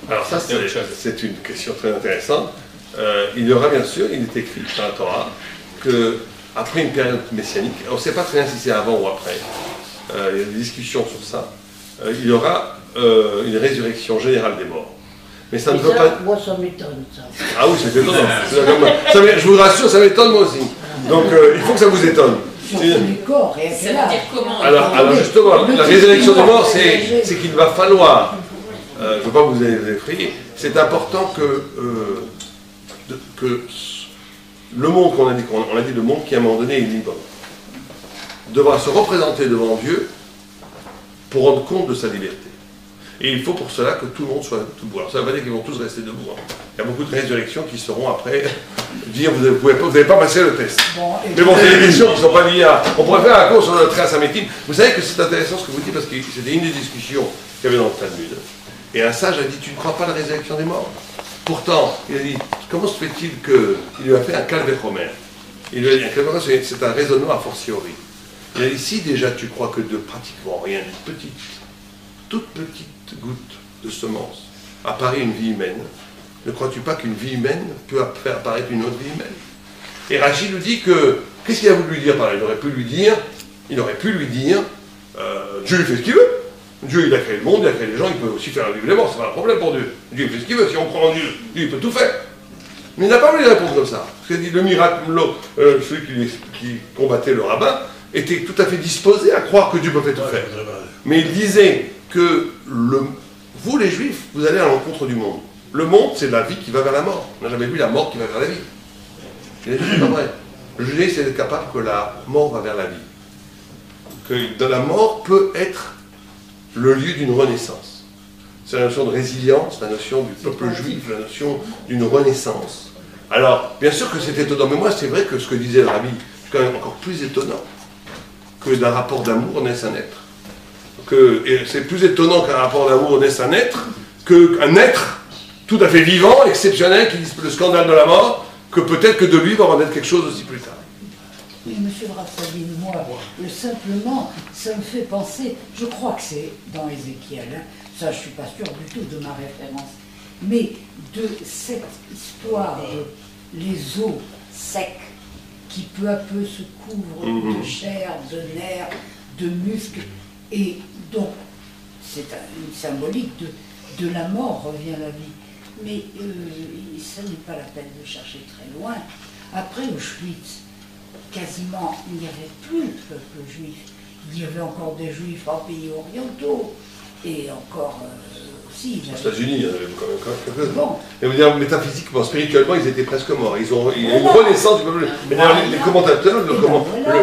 Alors ça, c'est une question très intéressante. Il y aura bien sûr, il est écrit dans la Torah, qu'après une période messianique, on ne sait pas très bien si c'est avant ou après, il y a des discussions sur ça, il y aura une résurrection générale des morts. Mais ça ne veut pas... Moi, ça m'étonne, ça. Ah oui, c'est étonnant. Je vous rassure, ça m'étonne moi aussi. Donc il faut que ça vous étonne. Surtout du corps, et ça veut dire comment? Alors justement, la résurrection des morts, c'est qu'il va falloir, je ne veux pas vous effrayer, c'est important que le monde qu'on a dit le monde qui à un moment donné est libre, devra se représenter devant Dieu pour rendre compte de sa liberté. Et il faut pour cela que tout le monde soit debout. Alors ça ne veut pas dire qu'ils vont tous rester debout. Hein. Il y a beaucoup de résurrections qui seront après dire vous n'avez pas passé le test. Mais bon, c'est des questions qui ne sont pas liées à... On pourrait faire un cours sur le Triasamétim. Vous savez que c'est intéressant ce que vous dites parce que c'était une des discussions qu'il y avait dans le Talmud. Et un sage a dit tu ne crois pas à la résurrection des morts? Pourtant, il a dit comment se fait-il qu'il lui a fait un calvaire romain? Il lui a dit un calvaire romain, c'est un raisonnement a fortiori. Il a dit si déjà tu crois que de pratiquement rien, toute petite goutte de semence apparaît une vie humaine, ne crois-tu pas qu'une vie humaine peut faire apparaître une autre vie humaine? Et Rachid nous dit que, qu'est-ce qu'il a voulu lui dire par là? Il aurait pu lui dire, Dieu il fait ce qu'il veut. Dieu il a créé le monde, il a créé les gens, il peut aussi faire vivre les morts, c'est pas un problème pour Dieu. Dieu il fait ce qu'il veut, si on croit en Dieu, Dieu il peut tout faire. Mais il n'a pas voulu répondre comme ça. Parce qu'il dit le miracle, celui qui combattait le rabbin, était tout à fait disposé à croire que Dieu peut tout faire. Mais il disait que vous les juifs, vous allez à l'encontre du monde. Le monde, c'est la vie qui va vers la mort. On n'a jamais vu la mort qui va vers la vie. Il a dit, c'est pas vrai. Le judaïsme, c'est d'être capable que la mort va vers la vie. Que la mort peut être le lieu d'une renaissance. C'est la notion de résilience, la notion du peuple juif, la notion d'une renaissance. Alors, bien sûr que c'est étonnant, mais moi, c'est vrai que ce que disait le rabbi c'est quand même encore plus étonnant que d'un rapport d'amour naisse un être. Et c'est plus étonnant qu'un rapport d'amour naisse un être qu'un être tout à fait vivant, exceptionnel, qui dit le scandale de la mort, que peut-être que de lui va en naître quelque chose aussi plus tard. Mais monsieur Brassaline, moi, simplement, ça me fait penser, je crois que c'est dans Ézéchiel, hein, ça je ne suis pas sûre du tout de ma référence, mais de cette histoire de les os secs qui peu à peu se couvrent de chair, de nerfs, de muscles, et donc c'est une symbolique de la mort revient la vie. Mais ça n'est pas la peine de chercher très loin. Après Auschwitz, quasiment, il n'y avait plus de peuple juif. Il y avait encore des juifs en pays orientaux, et encore aussi... Aux États-Unis, il y en avait quand même quelques-uns. Bon. Et vous dire, métaphysiquement, spirituellement, ils étaient presque morts. Il y a une renaissance du peuple. Mais les commentateurs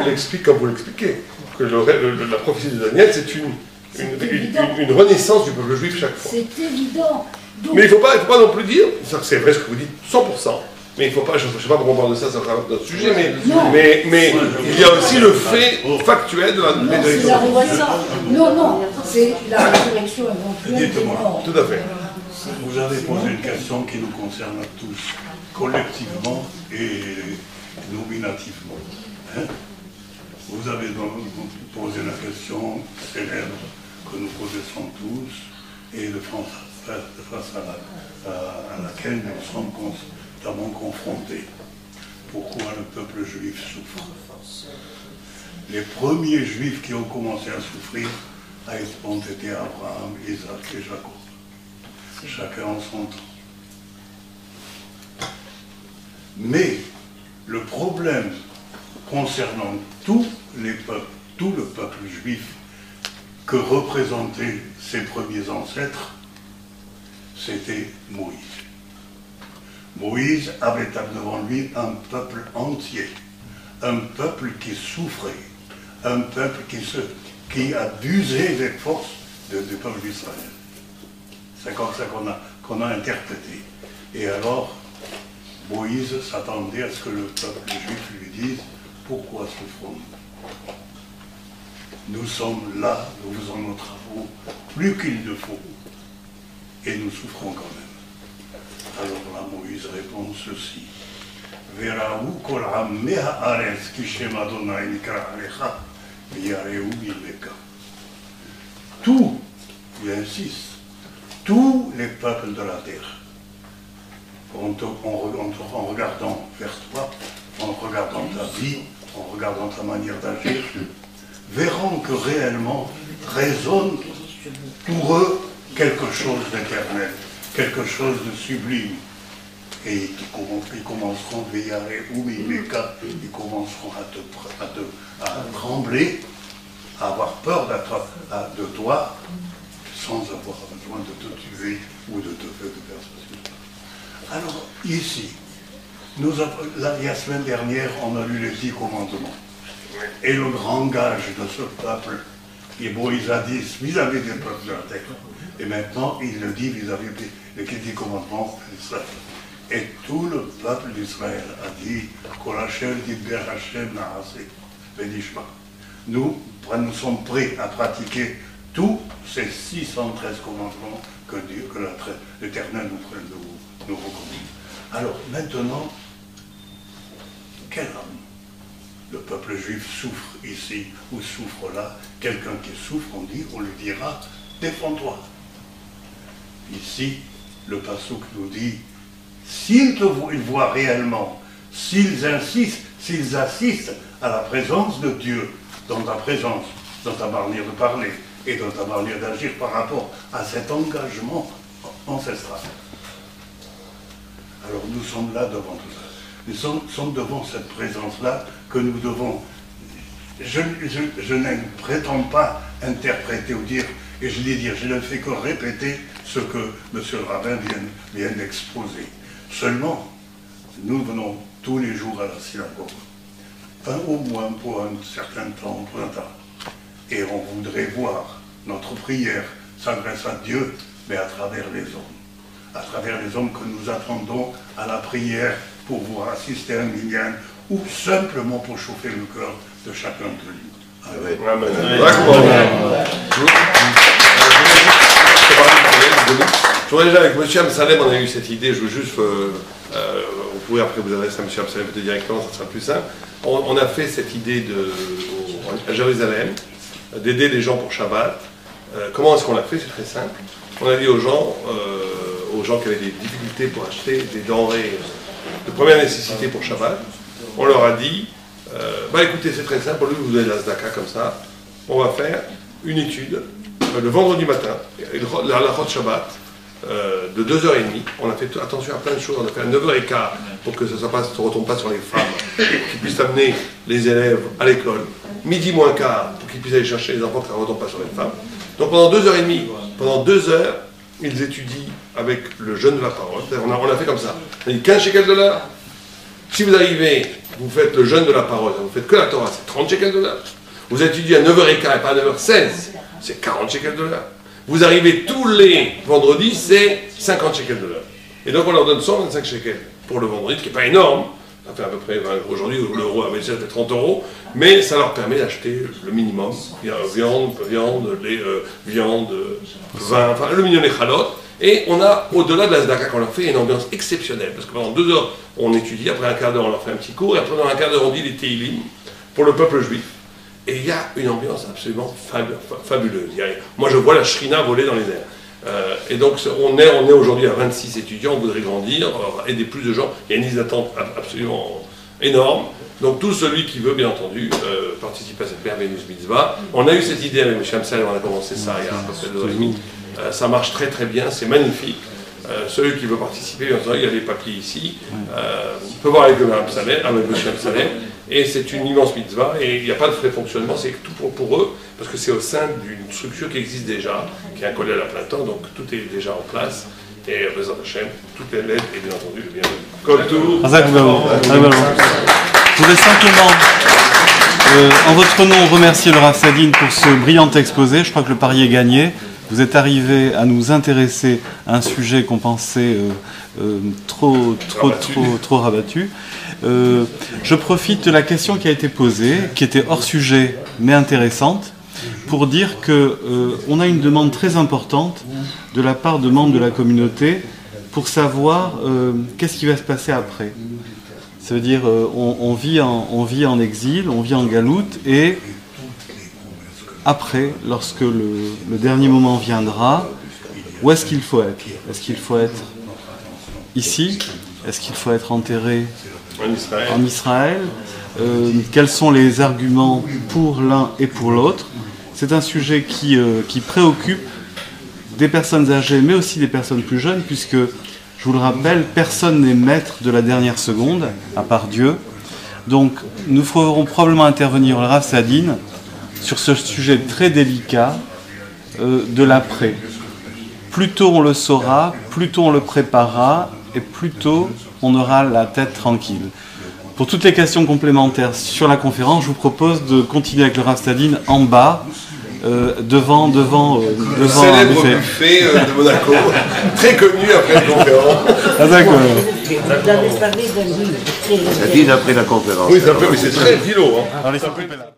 l'expliquent comme vous l'expliquez. Que la prophétie de Daniel, c'est une renaissance du peuple juif chaque fois. C'est évident. Donc, mais il ne faut pas non plus dire, c'est vrai ce que vous dites, 100%, mais il ne faut pas, je ne sais pas pourquoi on parle de ça, c'est notre sujet, mais il y a aussi le fait factuel de la résurrection. Non, c'est la résurrection éventuelle. Dites-moi. Tout à fait. Vous avez posé une question qui nous concerne tous, collectivement et nominativement. Hein? Vous avez donc posé la question célèbre que nous connaissons tous et face à laquelle nous sommes constamment confrontés. Pourquoi le peuple juif souffre? Les premiers juifs qui ont commencé à souffrir ont été Abraham, Isaac et Jacob. Chacun en son temps. Mais le problème concernant tous les peuples, tout le peuple juif que représentaient ses premiers ancêtres, c'était Moïse. Moïse avait devant lui un peuple entier, un peuple qui souffrait, un peuple qui abusait des forces du peuple d'Israël. C'est comme ça qu'on a interprété. Et alors, Moïse s'attendait à ce que le peuple juif lui dise « Pourquoi souffrons-nous ? Nous sommes là, nous faisons nos travaux plus qu'il ne faut, et nous souffrons quand même. » Alors là, Moïse répond ceci. « Veraou kol hameh haaretz ki shem Adonai nikra alecha v'yareu mileka. » Tout, il insiste, tous les peuples de la terre, en regardant vers toi, en regardant ta vie, en regardant ta manière d'agir, verront que réellement résonne pour eux quelque chose d'éternel, quelque chose de sublime. Et ils commenceront ils commenceront à trembler, à avoir peur de toi, sans avoir besoin de te tuer ou de te faire ceci. Alors, ici, la semaine dernière, on a lu les 10 commandements. Et le grand gage de ce peuple, et Moïse a dit vis-à-vis des peuples de la terre. Et maintenant, il le dit vis-à-vis des 10 commandements d'Israël. Et tout le peuple d'Israël a dit nous sommes prêts à pratiquer tous ces 613 commandements que l'Éternel nous recommande. Alors maintenant, quel homme? Le peuple juif souffre ici ou souffre là. Quelqu'un qui souffre, on lui dira, défends-toi. Ici, le passouk nous dit, s'ils voient réellement, s'ils assistent à la présence de Dieu, dans ta présence, dans ta manière de parler et dans ta manière d'agir par rapport à cet engagement ancestral. Alors nous sommes là devant tout ça. Nous sommes devant cette présence-là que nous devons... Je ne prétends pas interpréter ou dire, et je l'ai dit, je ne fais que répéter ce que M. le rabbin vient d'exposer. Seulement, nous venons tous les jours à la synagogue, au moins pour un certain temps, pour un temps, et on voudrait voir notre prière s'adresse à Dieu, mais à travers les hommes. À travers les hommes que nous attendons à la prière pour vous assister à un minyan ou simplement pour chauffer le cœur de chacun de nous. Amen. Je voudrais déjà, avec M. Amsalem, on a eu cette idée, je veux juste, vous pouvez après vous adresser à M. Amsalem peut-être directement, ça sera plus simple. On a fait cette idée à Jérusalem, d'aider les gens pour Shabbat. Comment est-ce qu'on l'a fait? C'est très simple. On a dit aux gens qui avaient des difficultés pour acheter des denrées de première nécessité pour Shabbat, on leur a dit, écoutez, c'est très simple, au lieu de vous donner la Zdaka comme ça, on va faire une étude le vendredi matin, la halachot Shabbat, de 2h30. On a fait attention à plein de choses. On a fait à 9h15 pour que ça ne retombe pas sur les femmes, qui puissent amener les élèves à l'école. Midi moins quart pour qu'ils puissent aller chercher les enfants, que ça ne retombe pas sur les femmes. Donc pendant 2h30, pendant 2 heures, ils étudient avec le jeûne de la parole. On a fait comme ça. On a dit 15 shekels de l'heure. Si vous arrivez, vous faites le jeûne de la parole, vous faites que la Torah, c'est 30 shekels de l'heure. Vous étudiez à 9h15 et pas à 9h16, c'est 40 shekels de l'heure. Vous arrivez tous les vendredis, c'est 50 shekels de l'heure. Et donc on leur donne 125 shekels pour le vendredi, ce qui n'est pas énorme. Ça fait à peu près 20 euros. Aujourd'hui, l'euro à Belgique, ça fait 30 euros. Mais ça leur permet d'acheter le minimum. Il y a viande, vin, enfin le minimum des chalotes. Et on a, au-delà de la Zdaka qu'on leur fait, une ambiance exceptionnelle. Parce que pendant 2 heures, on étudie. Après un quart d'heure, on leur fait un petit cours. Et après, dans un quart d'heure, on dit les Teilim pour le peuple juif. Et il y a une ambiance absolument fabuleuse. Moi, je vois la shrina voler dans les airs. Et donc, on est aujourd'hui à 26 étudiants, on voudrait grandir, aider plus de gens. Il y a une liste d'attente absolument énorme. Donc, tout celui qui veut, bien entendu, participer à cette merveilleuse mitzvah. On a eu cette idée avec M. Amsalem, on a commencé ça il y a à peu près 2 ans et demi. Ça marche très très bien, c'est magnifique. Celui qui veut participer, bien entendu, il y a les papiers ici. On peut voir avec M. Amsalem. Et c'est une immense mitzvah, et il n'y a pas de frais de fonctionnement, c'est tout pour eux, parce que c'est au sein d'une structure qui existe déjà, qui est un collège à plein temps, donc tout est déjà en place, et Bézat Hachem, toute l'aide est bien entendu le bienvenu. Comme tout. Je voudrais simplement, en votre nom, remercier le Rav Sadine pour ce brillant exposé. Je crois que le pari est gagné. Vous êtes arrivé à nous intéresser à un sujet qu'on pensait trop rabattu. Je profite de la question qui a été posée, qui était hors sujet mais intéressante, pour dire qu'on a une demande très importante de la part de membres de la communauté pour savoir qu'est-ce qui va se passer après. Ça veut dire on vit en exil, on vit en galoute, et après, lorsque le dernier moment viendra, où est-ce qu'il faut être? Est-ce qu'il faut être ici? Est-ce qu'il faut être enterré en Israël? Quels sont les arguments pour l'un et pour l'autre? C'est un sujet qui préoccupe des personnes âgées, mais aussi des personnes plus jeunes, puisque, je vous le rappelle, personne n'est maître de la dernière seconde, à part Dieu. Donc, nous ferons probablement intervenir le Rav Sadine sur ce sujet très délicat de l'après. Plus tôt on le saura, plus tôt on le préparera, et plus tôt on aura la tête tranquille. Pour toutes les questions complémentaires sur la conférence, je vous propose de continuer avec le Rav Sadine en bas, devant le célèbre buffet de Monaco, très connu après la conférence. Ah d'accord. Vous avez parlé d'un livre. Sadine après la conférence. Oui, c'est très philo. Alors, laissez couper là.